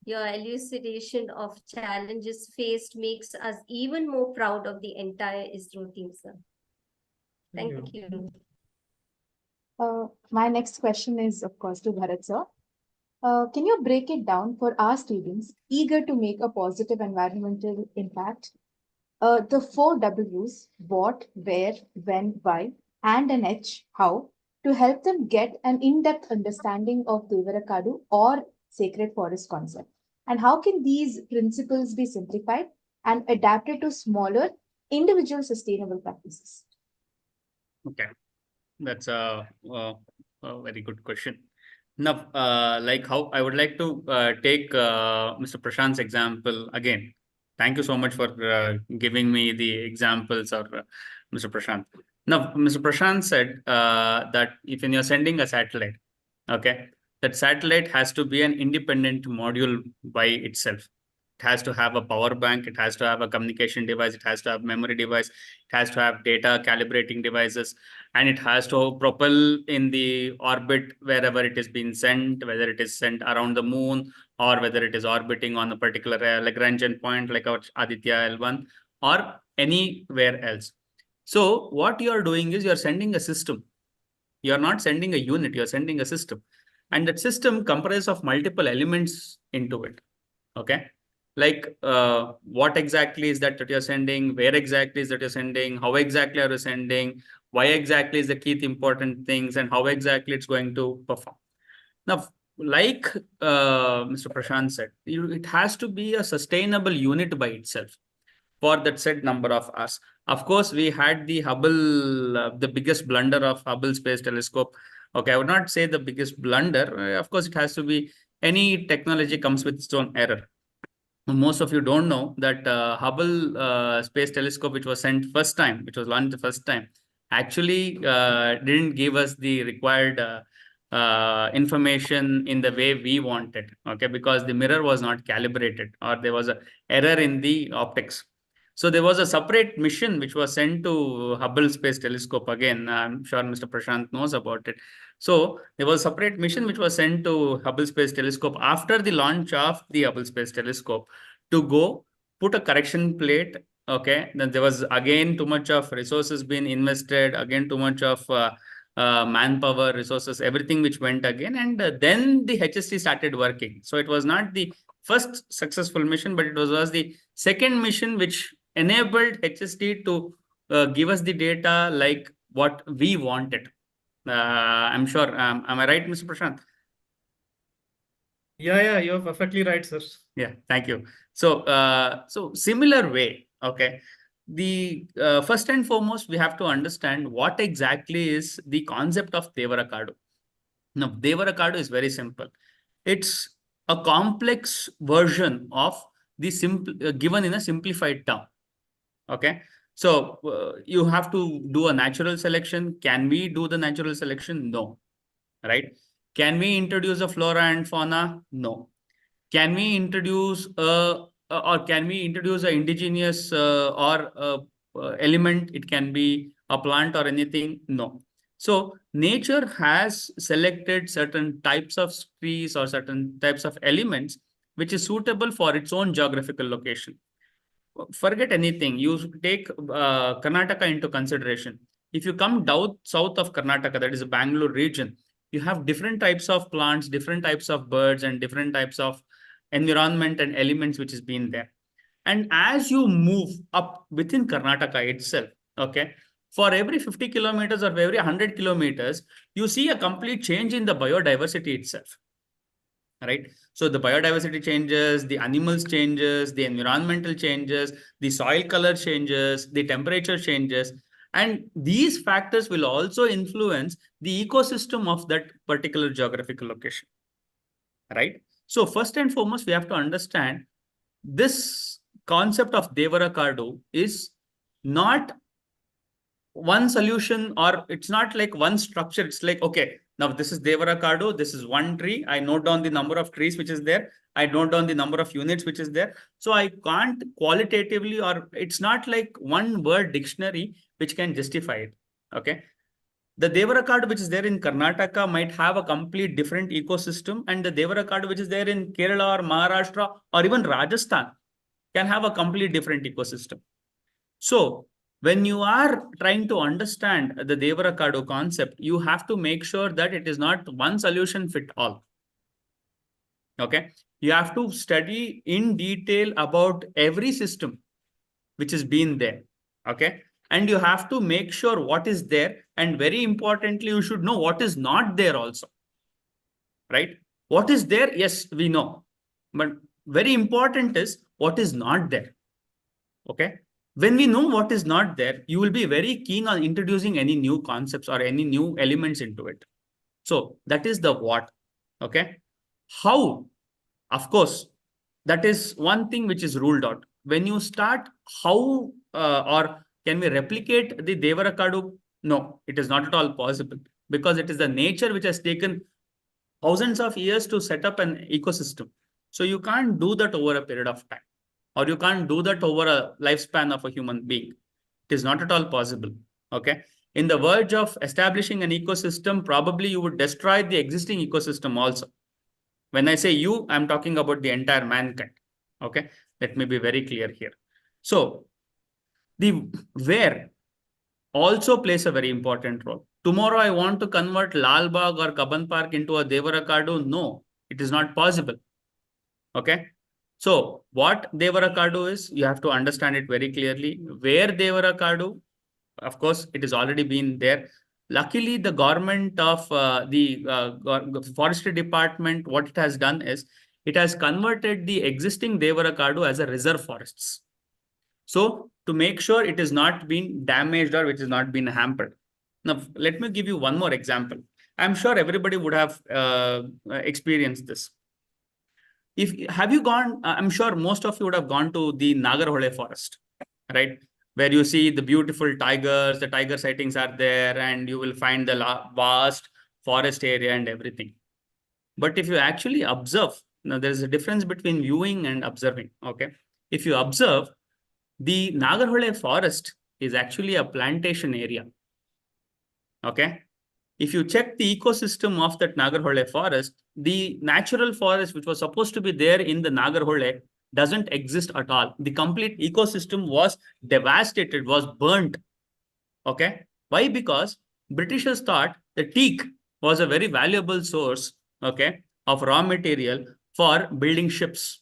Your elucidation of challenges faced makes us even more proud of the entire ISRO team, sir. Thank you. My next question is, of course, to Bharat sir. Can you break it down for our students eager to make a positive environmental impact? The 4 W's, what, where, when, why, and an H, how, to help them get an in-depth understanding of Devarakadu or sacred forest concept. And how can these principles be simplified and adapted to smaller individual sustainable practices? Okay, that's a very good question. Now, like how I would like to take Mr. Prashant's example again. Thank you so much for giving me the examples, or Mr. Prashant. Now, Mr. Prashant said that if you're sending a satellite, okay, that satellite has to be an independent module by itself. It has to have a power bank. It has to have a communication device. It has to have memory device. It has to have data calibrating devices, and it has to propel in the orbit wherever it is being sent, whether it is sent around the moon or whether it is orbiting on a particular Lagrangian point like our Aditya L1, or anywhere else. So what you are doing is you are sending a system. You are not sending a unit, you are sending a system. And that system comprises of multiple elements into it. Okay. Like what exactly is that you're sending, where exactly is that you're sending, how exactly are you sending, why exactly is the key important things, and how exactly it's going to perform. Now, like Mr. Prashant said, it has to be a sustainable unit by itself for that set number of hours. Of course, we had the Hubble, the biggest blunder of Hubble Space Telescope. Okay, I would not say the biggest blunder. Of course, it has to be, any technology comes with its own error. Most of you don't know that Hubble Space Telescope, which was sent first time, which was launched the first time, actually didn't give us the required information in the way we wanted. Okay, because the mirror was not calibrated, or there was an error in the optics. So there was a separate mission which was sent to Hubble Space Telescope. Again, I'm sure Mr. Prashant knows about it. So there was a separate mission which was sent to Hubble Space Telescope after the launch of the Hubble Space Telescope to go put a correction plate. Okay, then there was again too much of resources being invested, again too much of manpower, resources, everything which went again, and then the HST started working. So it was not the first successful mission, but it was the second mission which enabled HST to give us the data like what we wanted. I'm sure. Am I right, Mr. Prashant? Yeah, you're perfectly right, sir. Yeah, thank you. So, so similar way, okay. The first and foremost, we have to understand what exactly is the concept of Devarakadu. Now, Devarakadu is very simple. It's a complex version of the simple given in a simplified term. Okay. So you have to do a natural selection. Can we do the natural selection? No. Right. Can we introduce a flora and fauna? No. Can we introduce or can we introduce an indigenous or element? It can be a plant or anything. No. So nature has selected certain types of trees or certain types of elements which is suitable for its own geographical location. Forget anything. You take Karnataka into consideration. If you come down south of Karnataka, that is the Bangalore region, you have different types of plants, different types of birds, and different types of environment and elements which has been there. And as you move up within Karnataka itself, okay, for every 50 kilometers or every 100 kilometers, you see a complete change in the biodiversity itself. Right. So the biodiversity changes, the animals changes, the environmental changes, the soil color changes, the temperature changes. And these factors will also influence the ecosystem of that particular geographical location. Right. So first and foremost, we have to understand this concept of Devarakadu is not one solution, or it's not like one structure. It's like, okay, now this is Devarakadu, this is one tree. I note down the number of trees which is there. I note down the number of units which is there. So I can't qualitatively, or it's not like one word dictionary which can justify it. Okay. The Devarakadu which is there in Karnataka might have a complete different ecosystem, and the Devarakadu which is there in Kerala or Maharashtra or even Rajasthan can have a complete different ecosystem. So when you are trying to understand the Devarakadu concept, you have to make sure that it is not one solution fit all. Okay. You have to study in detail about every system which has been there. Okay. And you have to make sure what is there. And very importantly, you should know what is not there also. Right. What is there? Yes, we know. But very important is what is not there. Okay. When we know what is not there, you will be very keen on introducing any new concepts or any new elements into it. So that is the what. Okay. How? Of course, that is one thing which is ruled out. When you start, how or can we replicate the Devarakadu? No, it is not at all possible, because it is the nature which has taken thousands of years to set up an ecosystem. So you can't do that over a period of time, or you can't do that over a lifespan of a human being. It is not at all possible. Okay. In the verge of establishing an ecosystem, probably you would destroy the existing ecosystem also. When I say you, I'm talking about the entire mankind. Okay. Let me be very clear here. So The where also plays a very important role. Tomorrow I want to convert Lal Bagh or Kaban Park into a Devarakadu. No, it is not possible. Okay. So what Devarakadu is, you have to understand it very clearly. Where Devarakadu, of course, it has already been there. Luckily, the government of the forestry department, what it has done is, it has converted the existing Devarakadu as a reserve forests. So to make sure it is not been damaged or which is not been hampered. Now, let me give you one more example. I'm sure everybody would have experienced this. Have you gone? I'm sure most of you would have gone to the Nagarhole forest, right? Where you see the beautiful tigers, the tiger sightings are there, and you will find the vast forest area and everything. But if you actually observe, now there is a difference between viewing and observing. Okay, if you observe, the Nagarhole forest is actually a plantation area. Okay. If you check the ecosystem of that Nagarhole forest, the natural forest which was supposed to be there in the Nagarhole doesn't exist at all. The complete ecosystem was devastated, was burnt. Okay. Why? Because Britishers thought the teak was a very valuable source, okay, of raw material for building ships.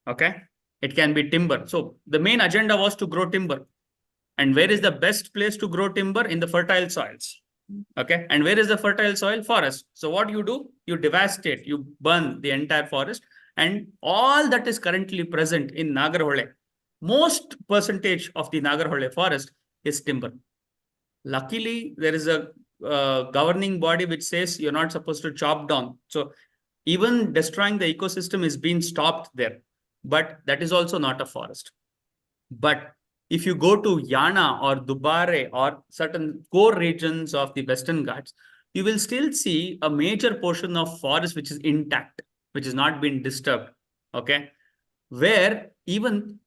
Okay. It can be timber. So the main agenda was to grow timber. And where is the best place to grow timber? In the fertile soils. Okay. And where is the fertile soil? Forest. So what you do? You devastate, you burn the entire forest. And all that is currently present in Nagarhole, most percentage of the Nagarhole forest is timber. Luckily, there is a governing body which says you're not supposed to chop down. So even destroying the ecosystem is being stopped there. But that is also not a forest. But if you go to Yana or Dubare or certain core regions of the Western Ghats, you will still see a major portion of forest which is intact, which has not been disturbed. Okay. Where even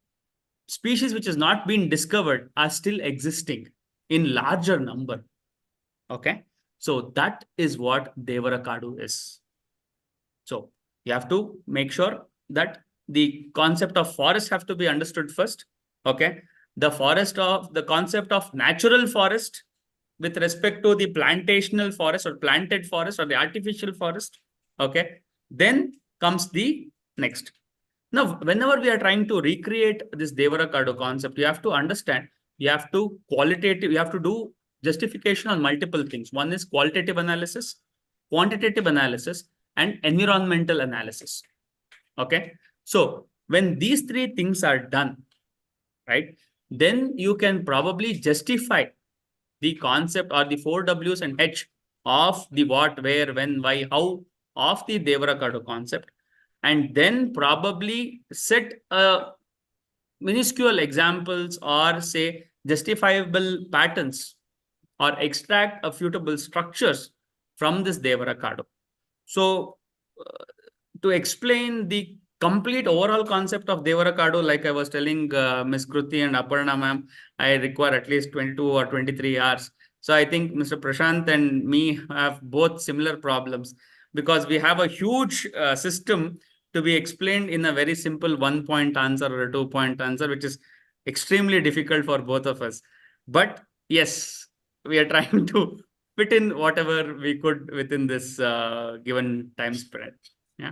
species which has not been discovered are still existing in larger number. Okay. So that is what Devarakadu is. So you have to make sure that the concept of forest have to be understood first. Okay. The concept of natural forest with respect to the plantational forest or planted forest or the artificial forest. Okay. Then comes the next. Now, whenever we are trying to recreate this Devarakadu concept, you have to understand, you have to do justification on multiple things. One is qualitative analysis, quantitative analysis, and environmental analysis. Okay. So when these three things are done, right, then you can probably justify the concept or the 4Ws and H of the what, where, when, why, how of the Devarakadu concept, and then probably set minuscule examples or say justifiable patterns or extract a suitable structures from this Devarakadu. So to explain the complete overall concept of Devarakadu, like I was telling Ms. Kruti and Aparna ma'am, I require at least 22 or 23 hours. So I think Mr. Prashant and me have both similar problems because we have a huge system to be explained in a very simple 1-point answer or a 2-point answer, which is extremely difficult for both of us. But yes, we are trying to fit in whatever we could within this given time spread. Yeah.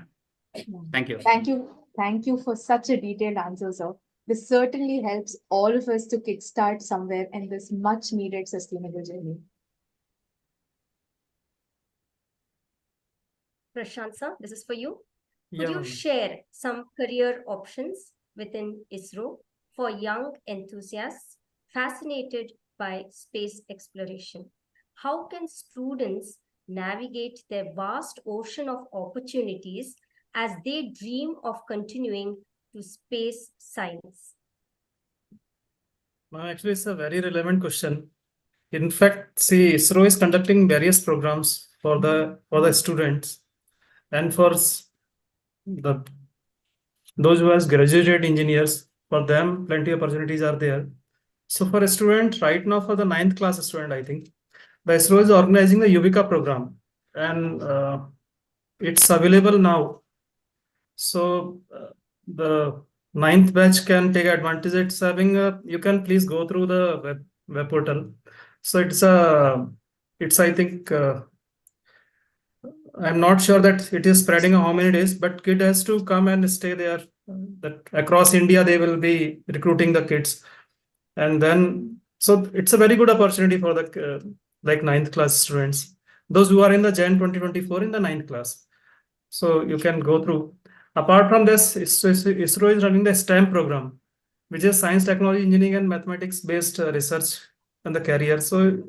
Thank you. Thank you. Thank you for such a detailed answer, sir. This certainly helps all of us to kickstart somewhere in this much needed sustainable journey. Prashant sir, this is for you. Could Yeah, you ma'am. share some career options within ISRO for young enthusiasts fascinated by space exploration? How can students navigate their vast ocean of opportunities as they dream of continuing to space science? Actually, it's a very relevant question. In fact, see, ISRO is conducting various programs for the students and for the those who has graduated engineers. For them, plenty of opportunities are there. So for a student right now, for the 9th class student, I think the ISRO is organizing the Yuvika program, and it's available now. So the ninth batch can take advantage. It's having a, you can please go through the web portal. So it's I think I'm not sure that it is spreading how many days, but kid has to come and stay there. That across India they will be recruiting the kids, and then so it's a very good opportunity for the like ninth class students, those who are in the Jan 2024 in the ninth class. So you can go through. Apart from this, ISRO is running the STEM program, which is science, technology, engineering, and mathematics based research and the career. So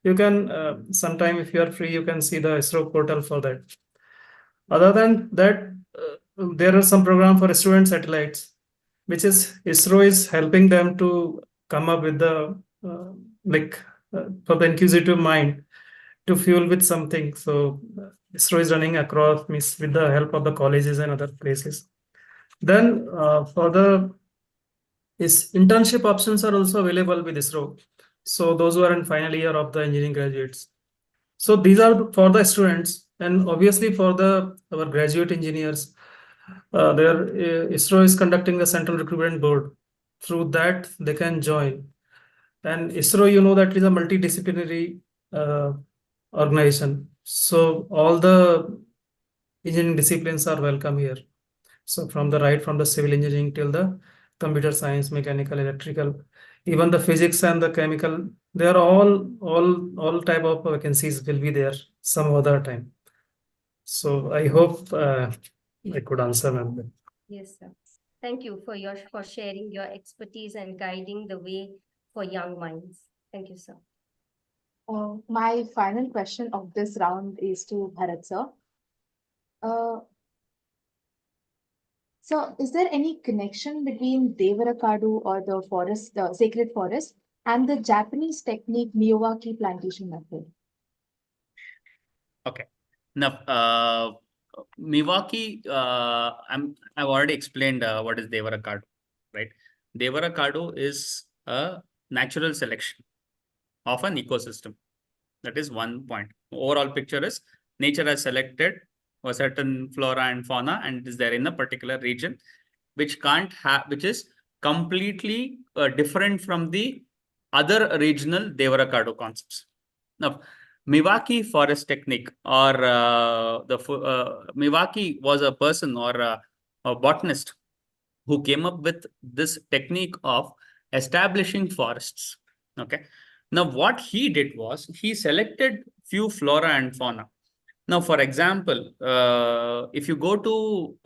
you can sometime if you are free, you can see the ISRO portal for that. Other than that, there are some program for student satellites, which is ISRO is helping them to come up with the like for the inquisitive mind to fuel with something. So ISRO is running across with the help of the colleges and other places. Then for the internship options are also available with ISRO. So those who are in final year of the engineering graduates. So these are for the students, and obviously for the our graduate engineers, ISRO is conducting the Central Recruitment Board. Through that, they can join. And ISRO, you know, that is a multidisciplinary organization. So all the engineering disciplines are welcome here. So from the civil engineering till the computer science, mechanical, electrical, even the physics and the chemical, they are all type of vacancies will be there some other time. So I hope I could answer, ma'am. Yes, sir. Thank you for sharing your expertise and guiding the way for young minds. Thank you, sir. My final question of this round is to Bharat sir. So, is there any connection between Devarakadu or the forest, the sacred forest, and the Japanese technique Miyawaki plantation method? Okay. Now, Milwaukee, I've already explained what is Devarakadu, right? Devarakadu is a natural selection of an ecosystem. That is one point. Overall picture is nature has selected a certain flora and fauna and is there in a particular region, which is completely different from the other regional Devarakadu concepts. Now, Milwaukee forest technique or Milwaukee was a person or a botanist who came up with this technique of establishing forests. Okay. Now, what he did was he selected few flora and fauna. Now, for example, if you go to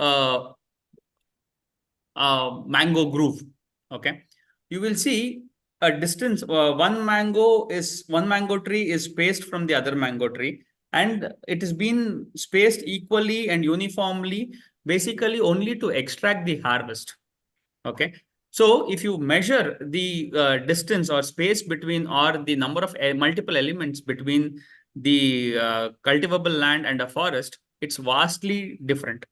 mango grove, okay, you will see a distance. One mango tree is spaced from the other mango tree, and it has been spaced equally and uniformly, basically only to extract the harvest. Okay. So if you measure the distance or space between or the number of multiple elements between the cultivable land and a forest, it's vastly different.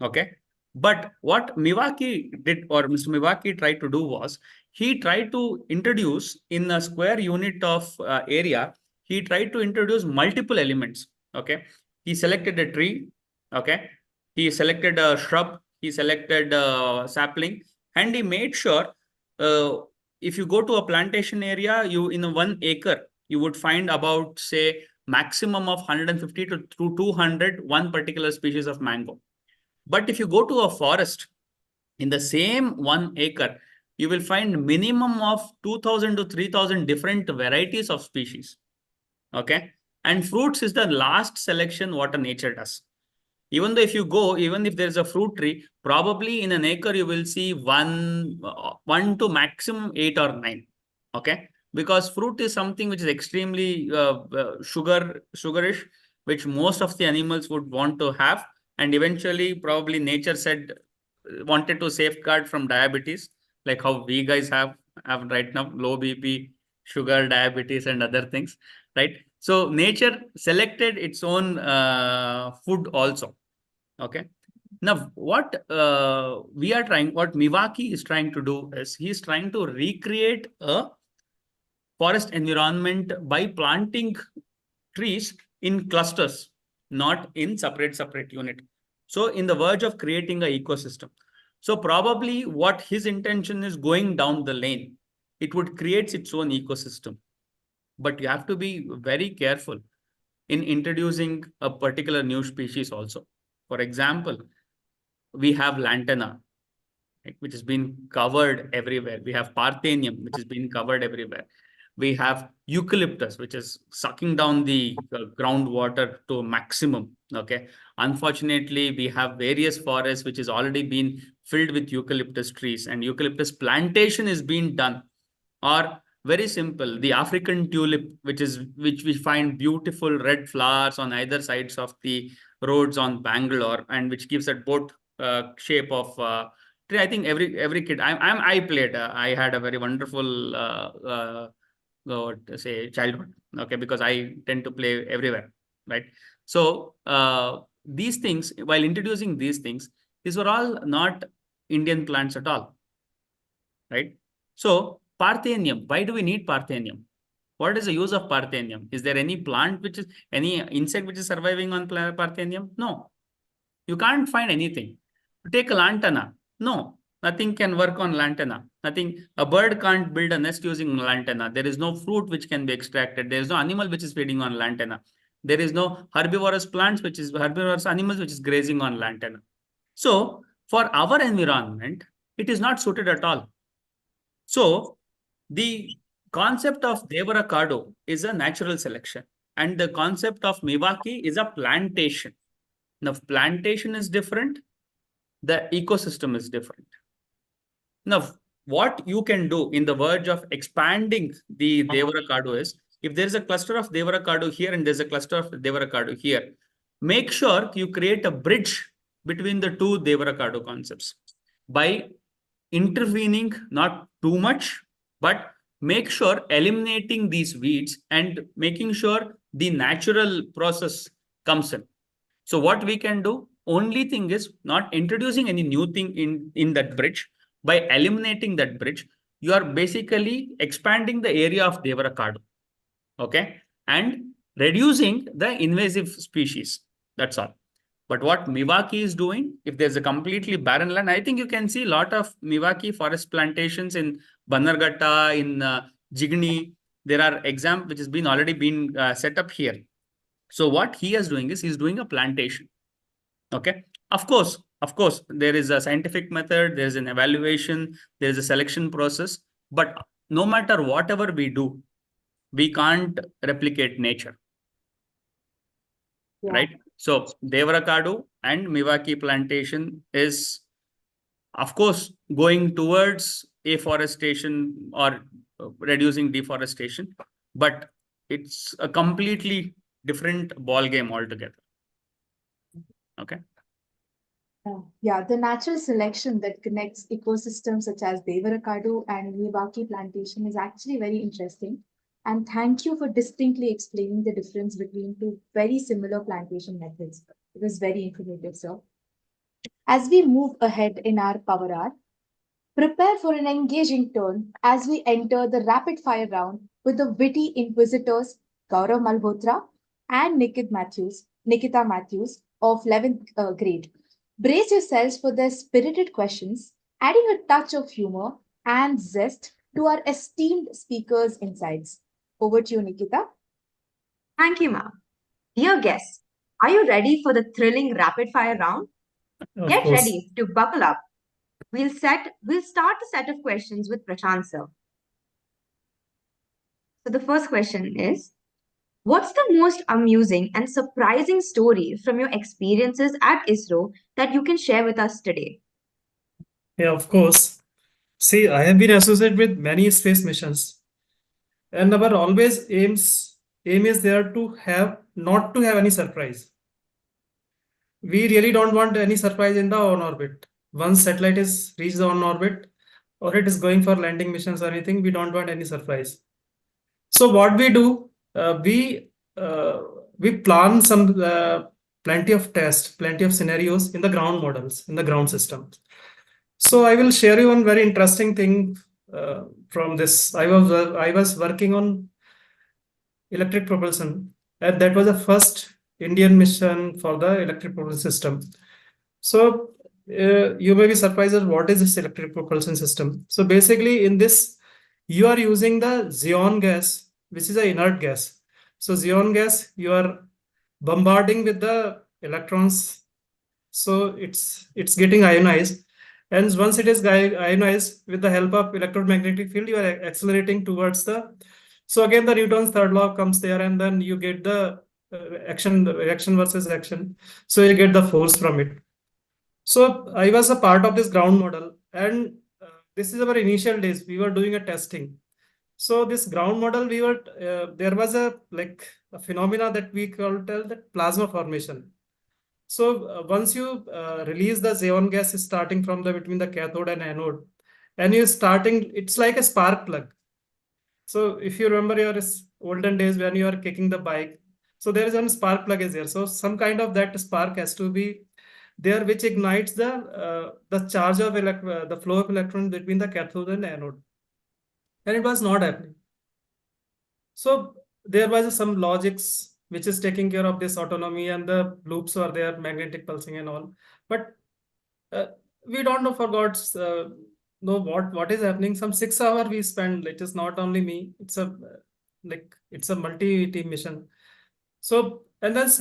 Okay. But what Milwaukee did or Mr. Milwaukee tried to do was he tried to introduce in a square unit of area, he tried to introduce multiple elements. Okay. He selected a tree. Okay. He selected a shrub. He selected a sapling. And he made sure if you go to a plantation area, you in a 1 acre, you would find about, say, maximum of 150 to 200 one particular species of mango. But if you go to a forest in the same 1 acre, you will find minimum of 2000 to 3000 different varieties of species. Okay. And fruits is the last selection what a nature does. Even though if you go, even if there's a fruit tree, probably in an acre, you will see one to maximum 8 or 9. Okay. Because fruit is something which is extremely sugarish, which most of the animals would want to have. And eventually, probably nature said, wanted to safeguard from diabetes, like how we guys have right now, low BP, sugar, diabetes, and other things, right? So nature selected its own food also. Okay. Now, what what Milwaukee is trying to do is he's trying to recreate a forest environment by planting trees in clusters, not in separate unit. So in the verge of creating an ecosystem. So probably what his intention is going down the lane, it would create its own ecosystem. But you have to be very careful in introducing a particular new species also. For example, we have lantana, right, which has been covered everywhere. We have Parthenium, which has been covered everywhere. We have eucalyptus, which is sucking down the groundwater to maximum. Okay. Unfortunately, we have various forests which has already been filled with eucalyptus trees, and eucalyptus plantation is being done. Or very simple, the African tulip, which we find beautiful red flowers on either sides of the roads on Bangalore, and which gives that boat shape of tree. I think every kid. I played. I had a very wonderful what to say childhood. Okay, because I tend to play everywhere, right? So these things, while introducing these things, these were all not Indian plants at all, right? So Parthenium, why do we need Parthenium? What is the use of Parthenium? Is there any plant which is, any insect which is surviving on Parthenium? No. You can't find anything. Take a lantana. No, nothing can work on lantana. Nothing. A bird can't build a nest using lantana. There is no fruit which can be extracted. There is no animal which is feeding on lantana. There is no herbivorous plants which is herbivorous animals which is grazing on lantana. So for our environment, it is not suited at all. So the concept of Devarakadu is a natural selection, and the concept of Mivaki is a plantation. Now, plantation is different, the ecosystem is different. Now, what you can do in the verge of expanding the Devarakadu is, if there is a cluster of Devarakadu here and there's a cluster of Devarakadu here, make sure you create a bridge between the two Devarakadu concepts by intervening not too much, but make sure eliminating these weeds and making sure the natural process comes in. So what we can do, only thing is not introducing any new thing in that bridge. By eliminating that bridge, you are basically expanding the area of Devarakadu, okay, and reducing the invasive species. That's all. But what Mivaki is doing, if there's a completely barren land, I think you can see a lot of Mivaki forest plantations in Bannerghatta, in Jigni. There are examples which has been already been set up here. So what he is doing is he's doing a plantation. Okay. Of course, there is a scientific method, there's an evaluation, there's a selection process. But no matter whatever we do, we can't replicate nature. Yeah. Right? So Devarakadu and Mivaki plantation is, of course, going towards afforestation or reducing deforestation, but it's a completely different ball game altogether. Okay. Yeah, the natural selection that connects ecosystems such as Devarakadu and Mivaki plantation is actually very interesting. And thank you for distinctly explaining the difference between two very similar plantation methods. It was very informative, sir. As we move ahead in our power hour, prepare for an engaging turn as we enter the rapid fire round with the witty inquisitors Gaurav Malhotra and Nikita Matthews of 11th grade. Brace yourselves for their spirited questions, adding a touch of humor and zest to our esteemed speakers' insights. Over to you, Nikita. Thank you, ma'am. Dear guests, are you ready for the thrilling rapid fire round? Of Get course. ready to buckle up. We'll start the set of questions with Prashant sir. So the first question is, what's the most amusing and surprising story from your experiences at ISRO that you can share with us today? Yeah, of course. See, I have been associated with many space missions, and our always aim is there to have not to have any surprise. We really don't want any surprise in the on orbit. Once satellite is reached the on orbit or it is going for landing missions or anything, we don't want any surprise. So what we do, we plan some plenty of tests, plenty of scenarios in the ground models, in the ground system. So I will share you one very interesting thing from this. I was working on electric propulsion, and that was the first Indian mission for the electric propulsion system. So you may be surprised at what is this electric propulsion system. So basically in this, you are using the xenon gas, which is an inert gas. So xenon gas, you are bombarding with the electrons. So it's getting ionized. And once it is ionized with the help of electromagnetic field, you are accelerating towards the. So again, the Newton's third law comes there, and then you get the reaction versus action. So you get the force from it. So I was a part of this ground model, and this is our initial days. We were doing a testing. So this ground model, there was a phenomena that we call the plasma formation. So once you release the xenon gas starting from the between the cathode and anode, and you're starting, it's like a spark plug. So if you remember your olden days when you are kicking the bike, so there is one spark plug is there. So some kind of that spark has to be there, which ignites the charge of the flow of electrons between the cathode and anode, and it was not happening. So there was some logics which is taking care of this autonomy, and the loops are there, magnetic pulsing and all. But we don't know for God's know what is happening. Some 6 hours we spend. It is not only me. It's a multi-team mission. So this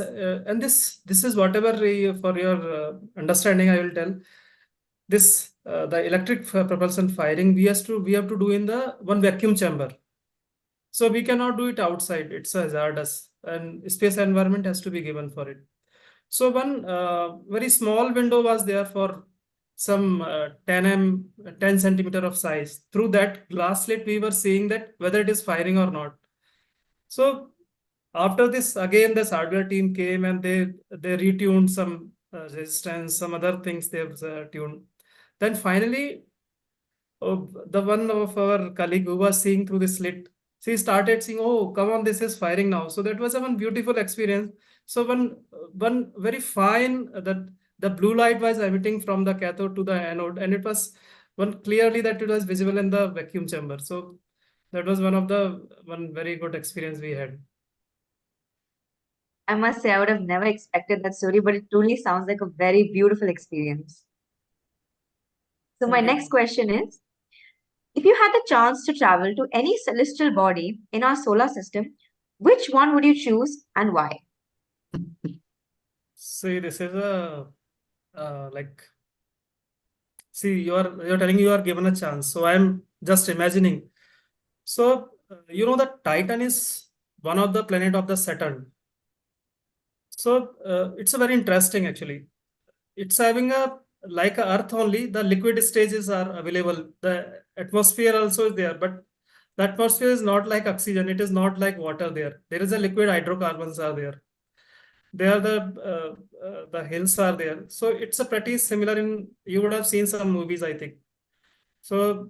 is whatever for your understanding I will tell. This the electric propulsion firing we have to do in the one vacuum chamber. So we cannot do it outside. It's hazardous, and space environment has to be given for it. So one very small window was there for some 10 centimeter of size. Through that glass slit, we were seeing that whether it is firing or not. So after this, again, this hardware team came and they retuned some resistance, some other things they've tuned. Then finally, the one of our colleague who was seeing through the slit, she started saying, "Oh, come on, this is firing now." So that was a one beautiful experience. So one very fine that the blue light was emitting from the cathode to the anode, and it was one clearly that it was visible in the vacuum chamber. So that was one very good experience we had. I must say, I would have never expected that story, but it truly sounds like a very beautiful experience. So, my Thank you. next question is, if you had the chance to travel to any celestial body in our solar system, which one would you choose and why? See, this is see, you're telling you are given a chance. So I'm just imagining. So you know that Titan is one of the planet of the Saturn. So it's a very interesting actually. It's having a like a Earth only. The liquid stages are available. The atmosphere also is there, but the atmosphere is not like oxygen. It is not like water there. There is a liquid hydrocarbons are there. There the hills are there. So it's a pretty similar in, you would have seen some movies, I think. So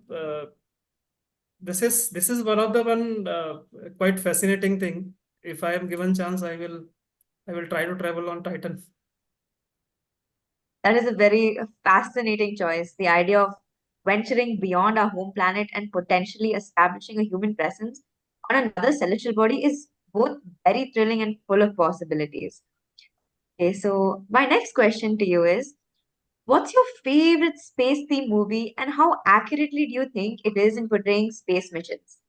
this is one of the quite fascinating thing. If I am given chance, I will try to travel on Titan. That is a very fascinating choice. The idea of venturing beyond our home planet and potentially establishing a human presence on another celestial body is both very thrilling and full of possibilities. Okay, so my next question to you is, what's your favorite space theme movie and how accurately do you think it is in portraying space missions?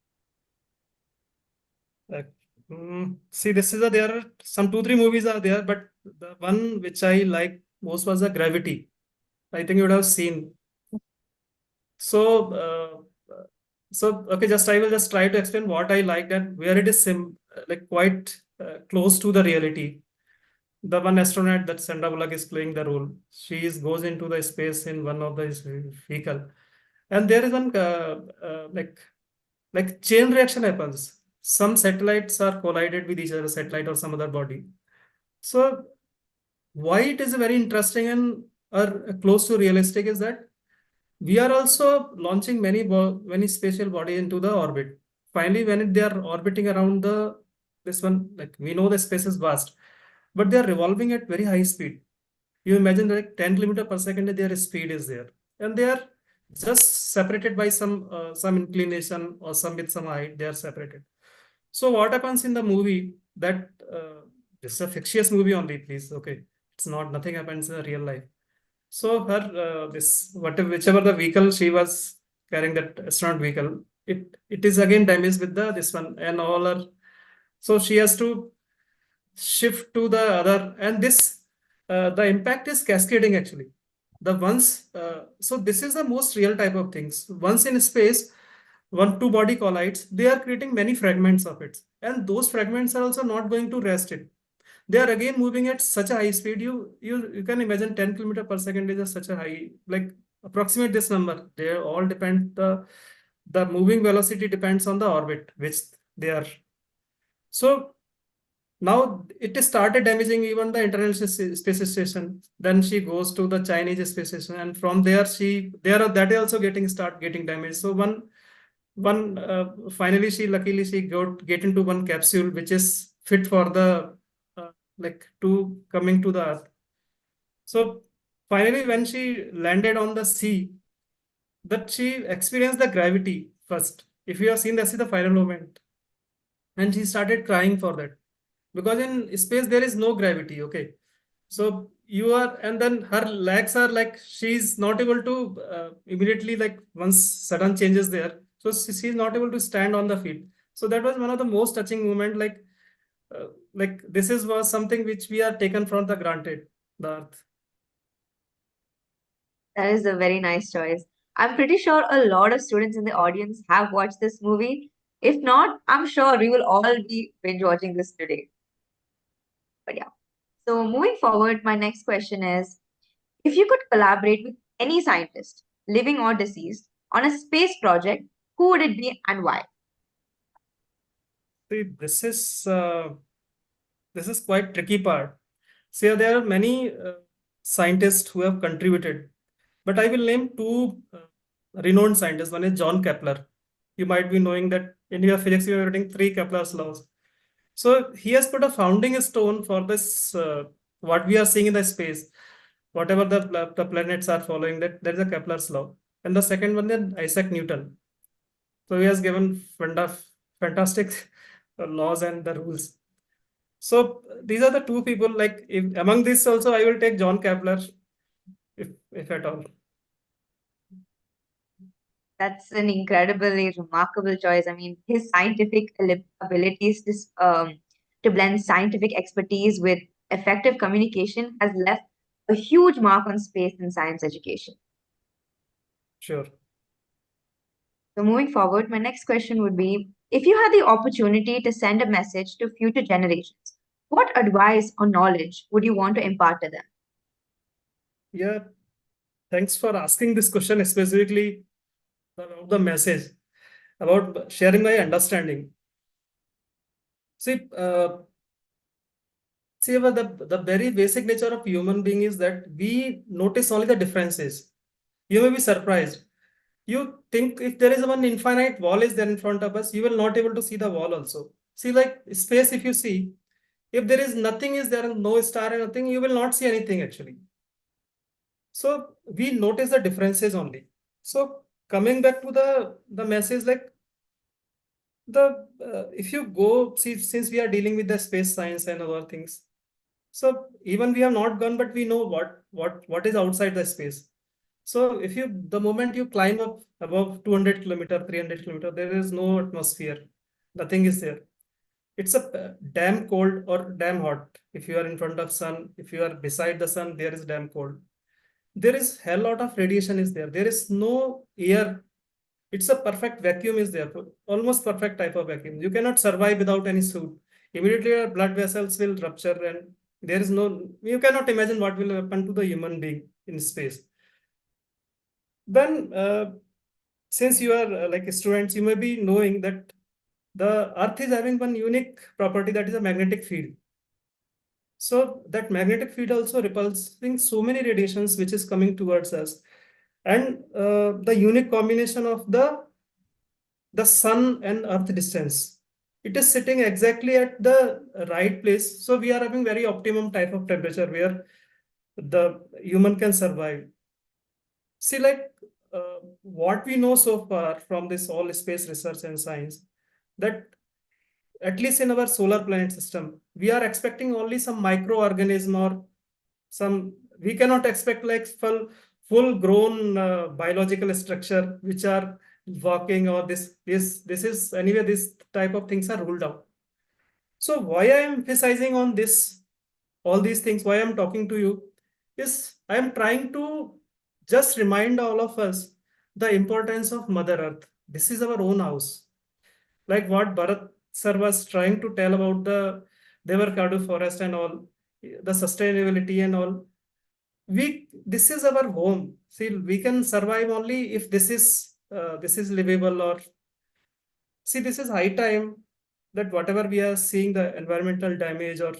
See, there are some 2-3 movies are there, but the one which I like most was the Gravity. I think you would have seen. So, okay, I will just try to explain what I liked and where it is quite close to the reality. The one astronaut that Sandra Bullock is playing the role, goes into the space in one of the vehicle, and there is one chain reaction happens. Some satellites are collided with each other, satellite or some other body. So why it is very interesting and close to realistic is that we are also launching many spatial bodies into the orbit. Finally, when they are orbiting around this one, like we know the space is vast, but they are revolving at very high speed. You imagine like 10 kilometers per second, their speed is there, and they are just separated by some inclination or some with some height. They are separated. So what happens in the movie that this is a fictitious movie only, please. Okay, it's not nothing happens in the real life. So her whichever the vehicle she was carrying, that astronaut vehicle, it is again damaged with this one and all her. So she has to shift to the other, and the impact is cascading actually. So this is the most real type of things. Once in space, two body collides, they are creating many fragments of it, and those fragments are also not going to rest it. They are again moving at such a high speed. You can imagine 10 kilometer per second is such a high, like approximate this number. They all depend, the moving velocity depends on the orbit which they are. So now it started damaging even the International Space Station. Then she goes to the Chinese space station, and from there that is also getting damaged. So finally luckily she get into one capsule which is fit for the like to coming to the Earth. So finally when she landed on the sea, that she experienced the gravity first. If you have seen, that's the final moment, and she started crying for that, because in space there is no gravity. Okay, so you are, and then her legs are like, she's not able to immediately, like once sudden changes there, so she's not able to stand on the feet. So that was one of the most touching moment, like this was something which we are taken from the granted, the Earth. That is a very nice choice. I'm pretty sure a lot of students in the audience have watched this movie. If not, I'm sure we will all be binge watching this today. But yeah. So moving forward, my next question is, if you could collaborate with any scientist, living or deceased, on a space project, who would it be and why? See, this is quite tricky part. See, there are many scientists who have contributed, but I will name two renowned scientists. One is John Kepler. You might be knowing that in your physics you are reading three Kepler's laws. So he has put a founding stone for this, what we are seeing in the space, whatever the planets are following, that there is a Kepler's law. And the second one is Isaac Newton. So he has given fantastic laws and the rules. So these are the two people. Like, among these also, I will take John Kepler, if at all. That's an incredibly remarkable choice. I mean, his scientific abilities to blend scientific expertise with effective communication has left a huge mark on space and science education. Sure. So, moving forward, my next question would be, if you had the opportunity to send a message to future generations, what advice or knowledge would you want to impart to them? Yeah. Thanks for asking this question specifically about the message, about sharing my understanding. See, the very basic nature of human being is that we notice only the differences. You may be surprised. You think if there is one infinite wall is there in front of us, you will not able to see the wall also. See, like space, if you see, if there is nothing is there, no star and nothing, you will not see anything actually. So we notice the differences only. So coming back to the message, like if you go see, since we are dealing with the space science and other things, so even we have not gone, but we know what is outside the space. So if the moment you climb up above 200 kilometer, 300 kilometer, there is no atmosphere, nothing is there. It's a damn cold or damn hot. If you are in front of sun, if you are beside the sun, there is damn cold. There is hell lot of radiation is there. There is no air. It's a perfect vacuum is there, almost perfect type of vacuum. You cannot survive without any suit. Immediately your blood vessels will rupture, and there is no, you cannot imagine what will happen to the human being in space. Then since you are like students, you may be knowing that the Earth is having one unique property, that is a magnetic field. So that magnetic field also repulsing so many radiations which is coming towards us, and the unique combination of the sun and earth distance, it is sitting exactly at the right place. So we are having very optimum type of temperature where the human can survive. See, like what we know so far from this all space research and science, that at least in our solar planet system, we are expecting only some microorganism or some we cannot expect like full grown biological structure which are walking, or this is anyway, this type of things are ruled out. So why I am emphasizing on this, all these things, why I'm talking to you, is I am trying to just remind all of us the importance of Mother Earth. This is our own house. Like what Bharat sir was trying to tell about the Devarkadu forest and all, the sustainability and all. This is our home. See, we can survive only if this is livable. Or see, this is high time that whatever we are seeing, the environmental damage or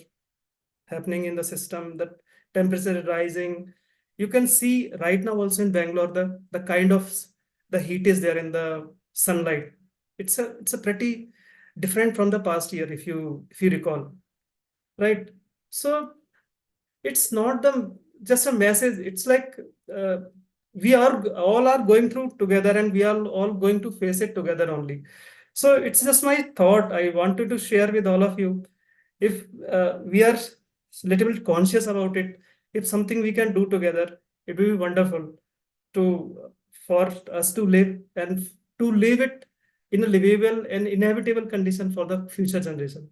happening in the system, the temperature is rising. You can see right now also in Bangalore, the kind of the heat is there in the sunlight. It's a pretty different from the past year, if you recall, right? So it's not just a message. It's like we are all are going through together, and we are all going to face it together only. So it's just my thought I wanted to share with all of you. If we are little bit conscious about it, if something we can do together, it will be wonderful to for us to live, and to live it in a livable and inevitable condition for the future generation.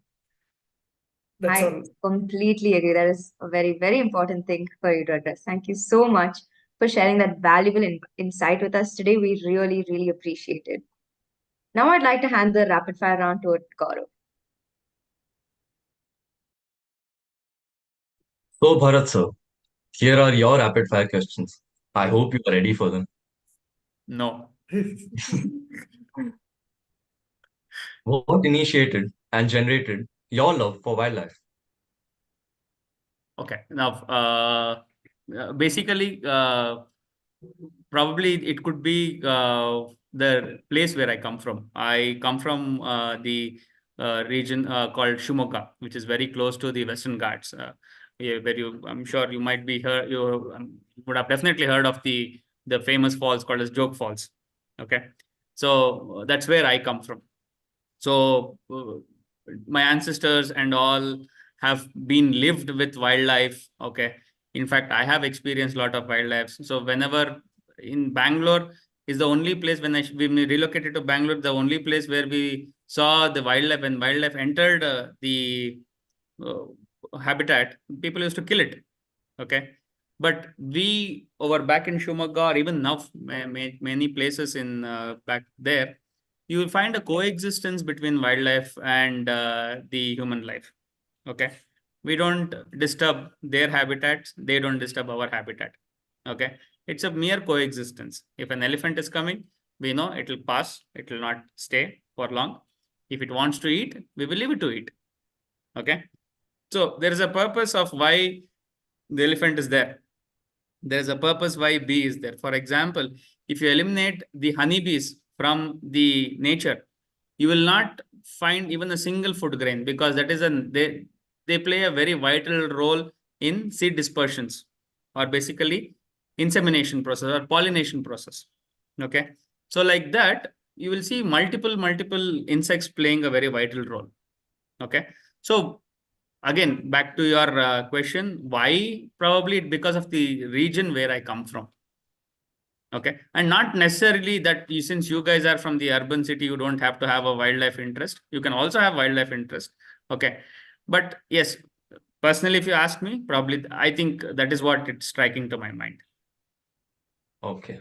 That's I all. completely agree. That is a very, very important thing for you to address. Thank you so much for sharing that valuable insight with us today. We really, really appreciate it. Now I'd like to hand the rapid fire round to Gaurav. So, Bharat sir, here are your rapid fire questions. I hope you are ready for them. No. What initiated and generated your love for wildlife? Okay. Now, basically, probably it could be the place where I come from. I come from the region called Shimoga, which is very close to the Western Ghats. Where I'm sure you might be heard. You would have definitely heard of the famous falls called as Joke Falls. Okay, so that's where I come from. So my ancestors and all have been lived with wildlife. Okay. In fact, I have experienced a lot of wildlife. So whenever in Bangalore is the only place when when we relocated to Bangalore, the only place where we saw the wildlife, and wildlife entered the habitat, people used to kill it. Okay. But we over back in Shumaga, or even now many places in back there, you will find a coexistence between wildlife and the human life. Okay. We don't disturb their habitats. They don't disturb our habitat. Okay. It's a mere coexistence. If an elephant is coming, we know it will pass. It will not stay for long. If it wants to eat, we will leave it to eat. Okay. So there is a purpose of why the elephant is there. There is a purpose why bee is there. For example, if you eliminate the honeybees from the nature, you will not find even a single food grain, because that is they play a very vital role in seed dispersions, or basically insemination process or pollination process. Okay. So like that, you will see multiple insects playing a very vital role. Okay. So again, back to your question, why? Probably because of the region where I come from. Okay. And not necessarily that since you guys are from the urban city, you don't have to have a wildlife interest. You can also have wildlife interest. Okay. But yes, personally, if you ask me, probably I think that is what it's striking to my mind. Okay.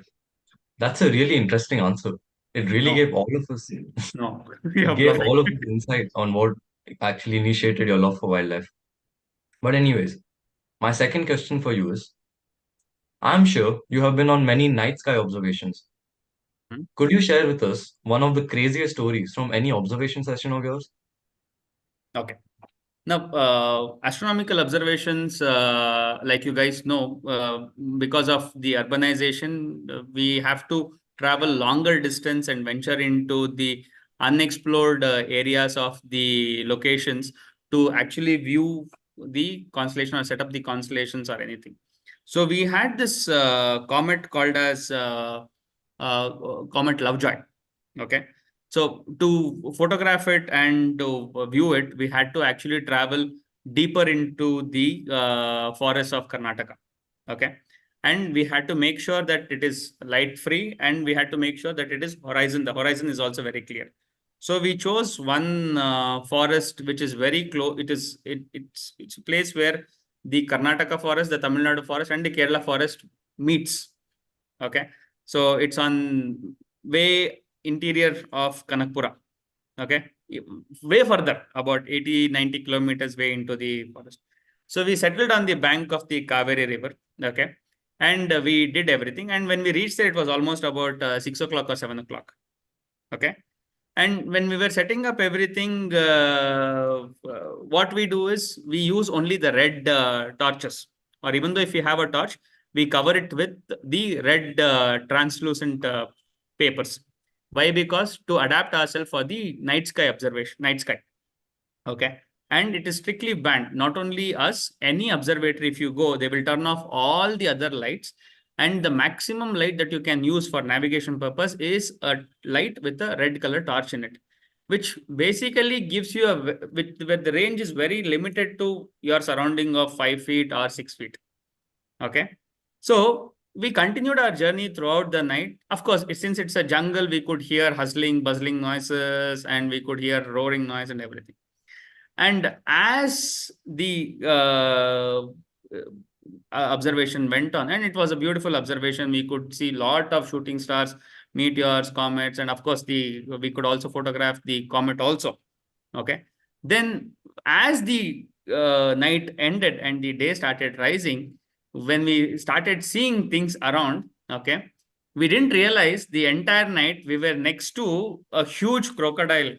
That's a really interesting answer. It really No. gave all of us No. it gave all of us insight on what actually initiated your love for wildlife. But anyways, my second question for you is, I'm sure you have been on many night sky observations. Could you share with us one of the craziest stories from any observation session of yours? Okay. Now, astronomical observations, like you guys know, because of the urbanization, we have to travel longer distance and venture into the unexplored areas of the locations to actually view the constellation or set up the constellations or anything. So we had this comet called as Comet Lovejoy. Okay. So to photograph it and to view it, we had to actually travel deeper into the forests of Karnataka. Okay. And we had to make sure that it is light free, and we had to make sure that it is horizon. The horizon is also very clear. So we chose one forest which is very close. It's a place where the Karnataka forest, the Tamil Nadu forest, and the Kerala forest meets. Okay. So it's on way interior of Kanakpura. Okay. Way further, about 80-90 kilometers way into the forest. So we settled on the bank of the Kaveri River. Okay. And we did everything. And when we reached there, it was almost about 6 o'clock or 7 o'clock. Okay. And when we were setting up everything, what we do is we use only the red torches. Or even though if you have a torch, we cover it with the red translucent papers. Why? Because to adapt ourselves for the night sky observation, night sky. Okay. And it is strictly banned. Not only us, any observatory, if you go, they will turn off all the other lights. And the maximum light that you can use for navigation purpose is a light with a red color torch in it, which basically gives you where the range is very limited to your surrounding of 5 feet or 6 feet. Okay. So we continued our journey throughout the night. Of course, since it's a jungle, we could hear hustling, bustling noises, and we could hear roaring noise and everything. And as the observation went on, and it was a beautiful observation, we could see a lot of shooting stars, meteors, comets, and of course, we could also photograph the comet also. Okay. Then as the night ended and the day started rising, when we started seeing things around, okay, we didn't realize the entire night we were next to a huge crocodile,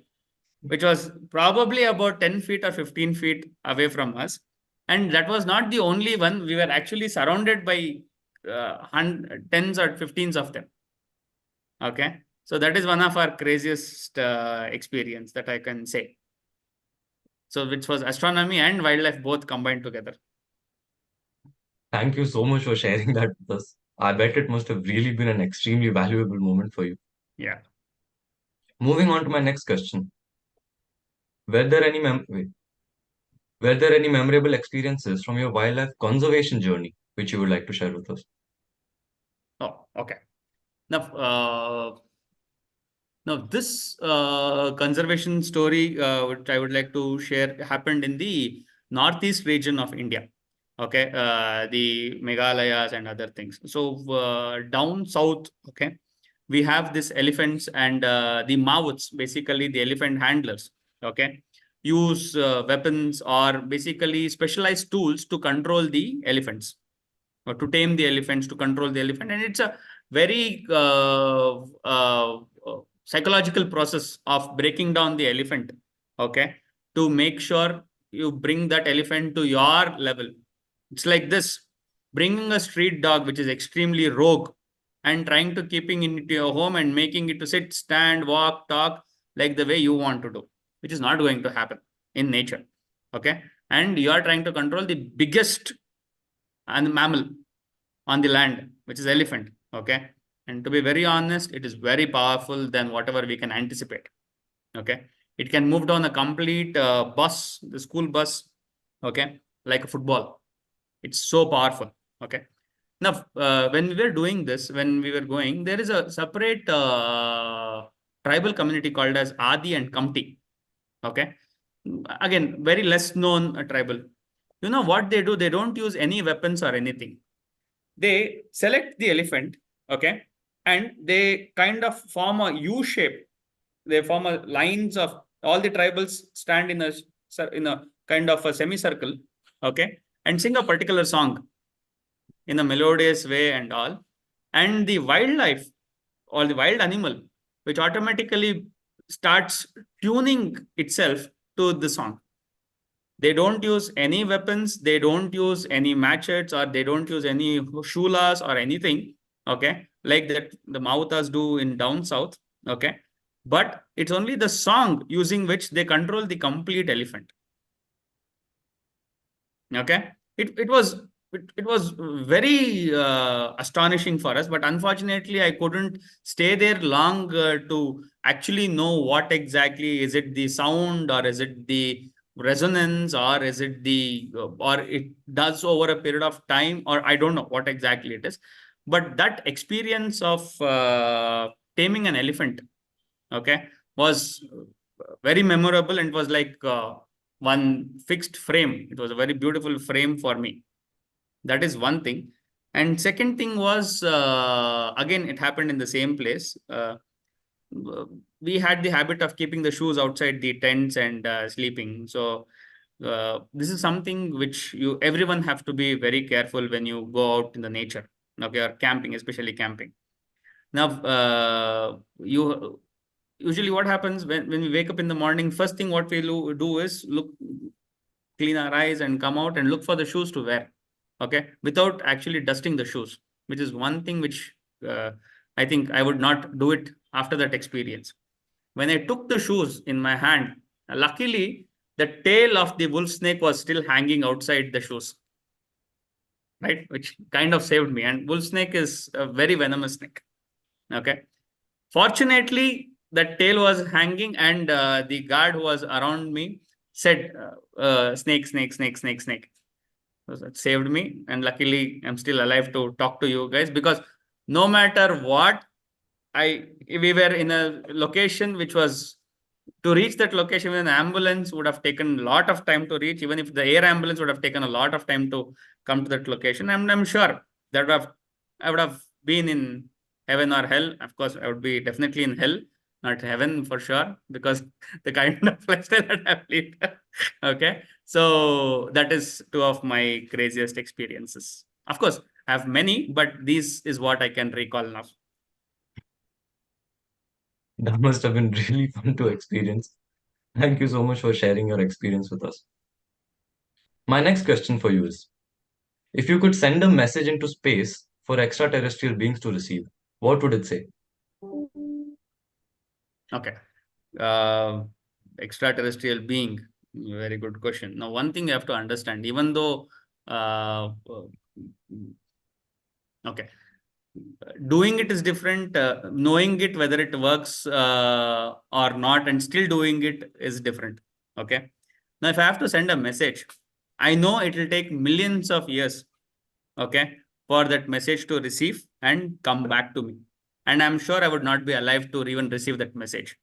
which was probably about 10 feet or 15 feet away from us. And that was not the only one. We were actually surrounded by tens or 15s of them. Okay. So that is one of our craziest experience that I can say. So which was astronomy and wildlife both combined together. Thank you so much for sharing that with us. I bet it must have really been an extremely valuable moment for you. Yeah. Moving on to my next question. Were there any memorable experiences from your wildlife conservation journey which you would like to share with us? Oh, okay. Now this conservation story, which I would like to share, happened in the northeast region of India. Okay, the Meghalayas and other things. So down south, okay, we have these elephants and the maots, basically the elephant handlers. Okay, use weapons or basically specialized tools to control the elephants, or to tame the elephants, to control the elephant. And it's a very psychological process of breaking down the elephant, okay, to make sure you bring that elephant to your level. It's like this, bringing a street dog, which is extremely rogue, and trying to keeping it into your home and making it to sit, stand, walk, talk like the way you want to do, which is not going to happen in nature. Okay. And you are trying to control the biggest and mammal on the land, which is elephant. Okay. And to be very honest, it is very powerful than whatever we can anticipate. Okay. It can move down a complete bus, the school bus. Okay. Like a football. It's so powerful. Okay. Now, when we were doing this, when we were going, there is a separate tribal community called as Adi and Kamti. Okay. Again, very less known tribal. You know what they do? They don't use any weapons or anything. They select the elephant, okay, and they kind of form a U shape. They form a lines of all the tribals stand in a kind of a semicircle, okay, and sing a particular song in a melodious way and all. And the wildlife or the wild animal, which automatically starts tuning itself to the song. They don't use any weapons, they don't use any machetes, or they don't use any shulas or anything, okay, like that the Mautas do in down south, okay. But it's only the song using which they control the complete elephant. Okay. It was very astonishing for us, but unfortunately I couldn't stay there long to actually know what exactly is it, the sound or is it the resonance, or is it or it does over a period of time, or I don't know what exactly it is. But that experience of taming an elephant, okay, was very memorable, and was like one fixed frame. It was a very beautiful frame for me. That is one thing. And second thing was, again, it happened in the same place. We had the habit of keeping the shoes outside the tents and sleeping. So this is something which everyone have to be very careful when you go out in the nature, okay, or camping, especially camping. Now, you usually what happens when we wake up in the morning, first thing what we do is clean our eyes and come out and look for the shoes to wear, okay, without actually dusting the shoes, which is one thing which I think I would not do it after that experience. When I took the shoes in my hand, luckily the tail of the wolf snake was still hanging outside the shoes, right, which kind of saved me. And wolf snake is a very venomous snake, okay. Fortunately, that tail was hanging, and the guard who was around me said, snake, snake, snake, snake, snake. So that saved me. And luckily, I'm still alive to talk to you guys, because no matter what, we were in a location which was, to reach that location with an ambulance would have taken a lot of time to reach. Even if the air ambulance would have taken a lot of time to come to that location. And I'm sure that I would have been in heaven or hell. Of course, I would be definitely in hell, not heaven for sure, because the kind of lifestyle that I've lived. Okay. So that is two of my craziest experiences. Of course, I have many, but this is what I can recall now. That must have been really fun to experience. Thank you so much for sharing your experience with us. My next question for you is, if you could send a message into space for extraterrestrial beings to receive, what would it say? Okay. Extraterrestrial being, very good question. Now, one thing you have to understand, even though, okay, doing it is different, knowing it, whether it works or not, and still doing it is different. Okay. Now, if I have to send a message, I know it will take millions of years, okay, for that message to receive and come back to me. And I'm sure I would not be alive to even receive that message.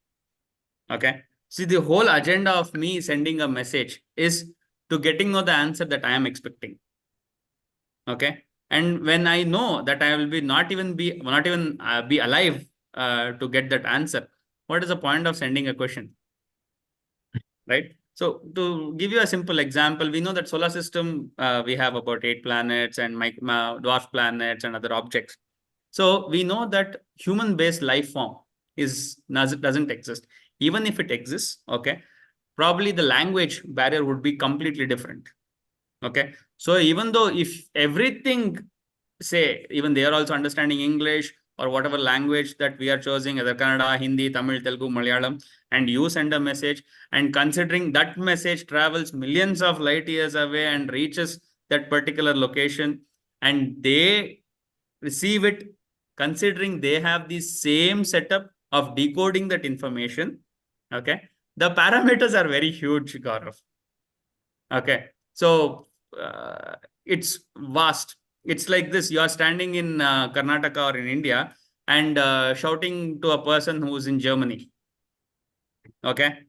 Okay. See, the whole agenda of me sending a message is to getting the answer that I am expecting. Okay. And when I know that I will not even be alive to get that answer, what is the point of sending a question? Right. So to give you a simple example, we know that solar system, we have about 8 planets and dwarf planets and other objects. So we know that human-based life form doesn't exist. Even if it exists, okay, probably the language barrier would be completely different. Okay. So even though if everything, say, even they are also understanding English or whatever language that we are choosing, either Kannada, Hindi, Tamil, Telugu, Malayalam, and you send a message, and considering that message travels millions of light years away and reaches that particular location, and they receive it, considering they have the same setup of decoding that information, okay, the parameters are very huge, Gaurav. Okay. So it's vast. It's like this. You are standing in Karnataka or in India and shouting to a person who is in Germany. Okay.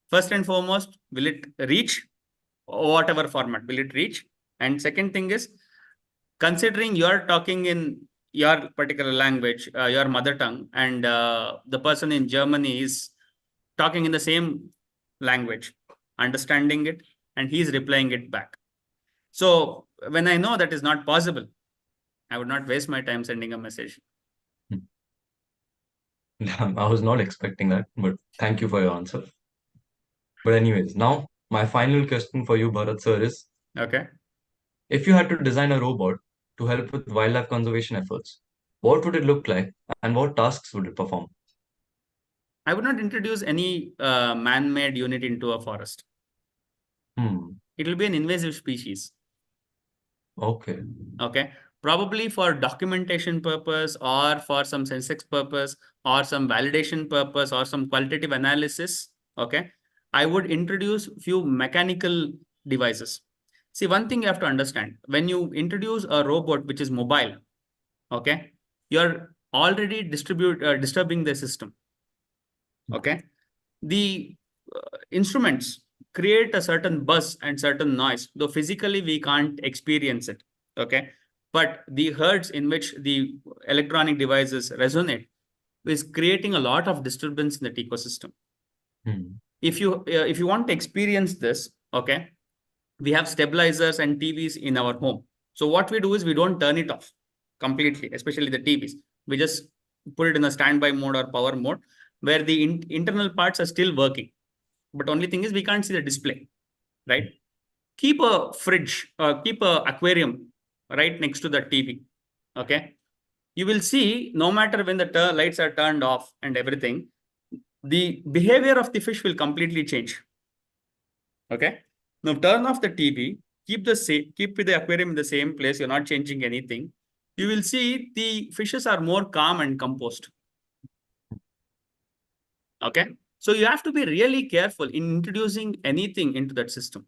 First and foremost, will it reach? Whatever format, will it reach? And second thing is, considering you're talking in your particular language, your mother tongue, and the person in Germany is talking in the same language, understanding it, and he's replying it back. So when I know that is not possible, I would not waste my time sending a message. I was not expecting that, but thank you for your answer. But anyways, now my final question for you, Bharat sir, is, Okay. if you had to design a robot to help with wildlife conservation efforts, what would it look like and what tasks would it perform? I would not introduce any man-made unit into a forest. It will be an invasive species. Okay. Okay. Probably for documentation purpose or for some sensex purpose or some validation purpose or some qualitative analysis. Okay. I would introduce few mechanical devices. See, one thing you have to understand, when you introduce a robot which is mobile, okay, you're already disturbing the system. Okay, the instruments create a certain buzz and certain noise, though physically we can't experience it. Okay, but the hertz in which the electronic devices resonate is creating a lot of disturbance in the ecosystem. If you want to experience this, okay, we have stabilizers and TVs in our home. So what we do is we don't turn it off completely, especially the TVs. We just put it in a standby mode or power mode where the internal parts are still working. But only thing is we can't see the display, right? Keep a fridge, keep a aquarium right next to the TV, okay? You will see no matter when the lights are turned off and everything, the behavior of the fish will completely change. Okay. Now turn off the TV, keep the aquarium in the same place. You're not changing anything. You will see the fishes are more calm and composed. Okay. So you have to be really careful in introducing anything into that system.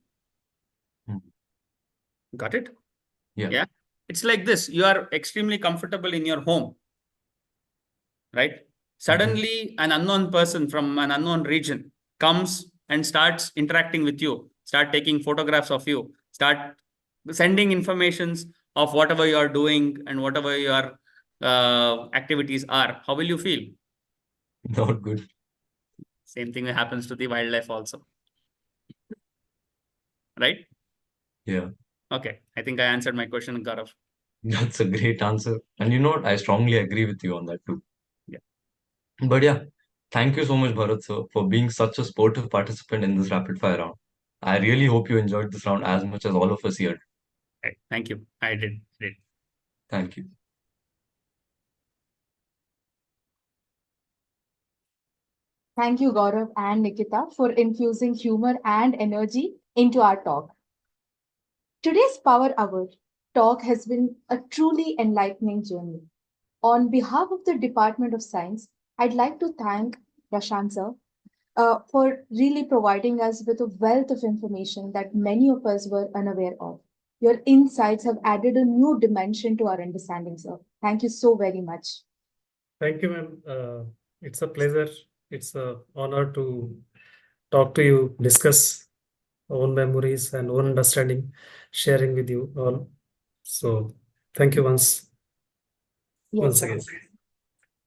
Got it? Yeah. It's like this. You are extremely comfortable in your home, right? Suddenly, an unknown person from an unknown region comes and starts interacting with you, start taking photographs of you, start sending informations of whatever you are doing and whatever your activities are. How will you feel? Not good. Same thing happens to the wildlife also. Right? Yeah. Okay. I think I answered my question, Gaurav. That's a great answer. And you know what? I strongly agree with you on that too. Yeah. But yeah, thank you so much, Bharat sir, for being such a sportive participant in this rapid fire round. I really hope you enjoyed this round as much as all of us here. Right. Thank you. I did. Thank you. Thank you, Gaurav and Nikita, for infusing humor and energy into our talk. Today's Power Hour talk has been a truly enlightening journey. On behalf of the Department of Science, I'd like to thank Prashant sir for really providing us with a wealth of information that many of us were unaware of. Your insights have added a new dimension to our understanding, sir. Thank you so very much. Thank you, ma'am. It's a pleasure. It's an honor to talk to you, discuss own memories and own understanding, sharing with you all. So thank you once Yes, sir. again.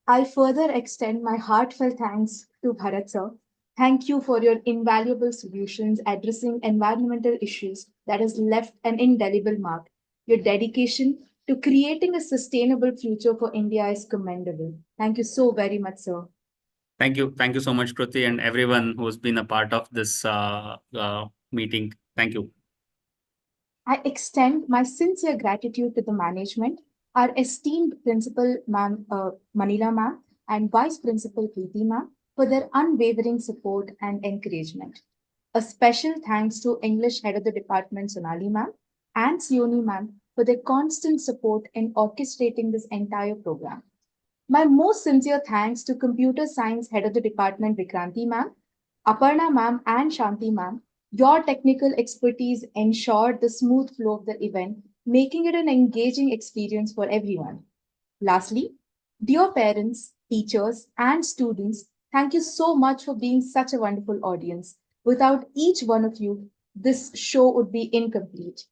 I further extend my heartfelt thanks to Bharat sir. Thank you for your invaluable solutions addressing environmental issues that has left an indelible mark. Your dedication to creating a sustainable future for India is commendable. Thank you so very much, sir. Thank you. Thank you so much, Kruti, and everyone who's been a part of this meeting. Thank you. I extend my sincere gratitude to the management, our esteemed Principal Ma'am Manila Ma'am and Vice Principal Preeti Ma'am for their unwavering support and encouragement. A special thanks to English Head of the Department Sonali Ma'am and Sioni Ma'am for their constant support in orchestrating this entire program. My most sincere thanks to Computer Science Head of the Department Vikranti Ma'am, Aparna Ma'am and Shanti Ma'am. Your technical expertise ensured the smooth flow of the event, making it an engaging experience for everyone. Lastly, dear parents, teachers, and students, thank you so much for being such a wonderful audience. Without each one of you, this show would be incomplete.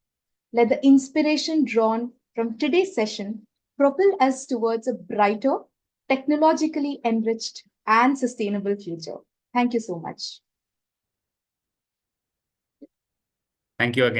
Let the inspiration drawn from today's session propel us towards a brighter, technologically enriched, and sustainable future. Thank you so much. Thank you again.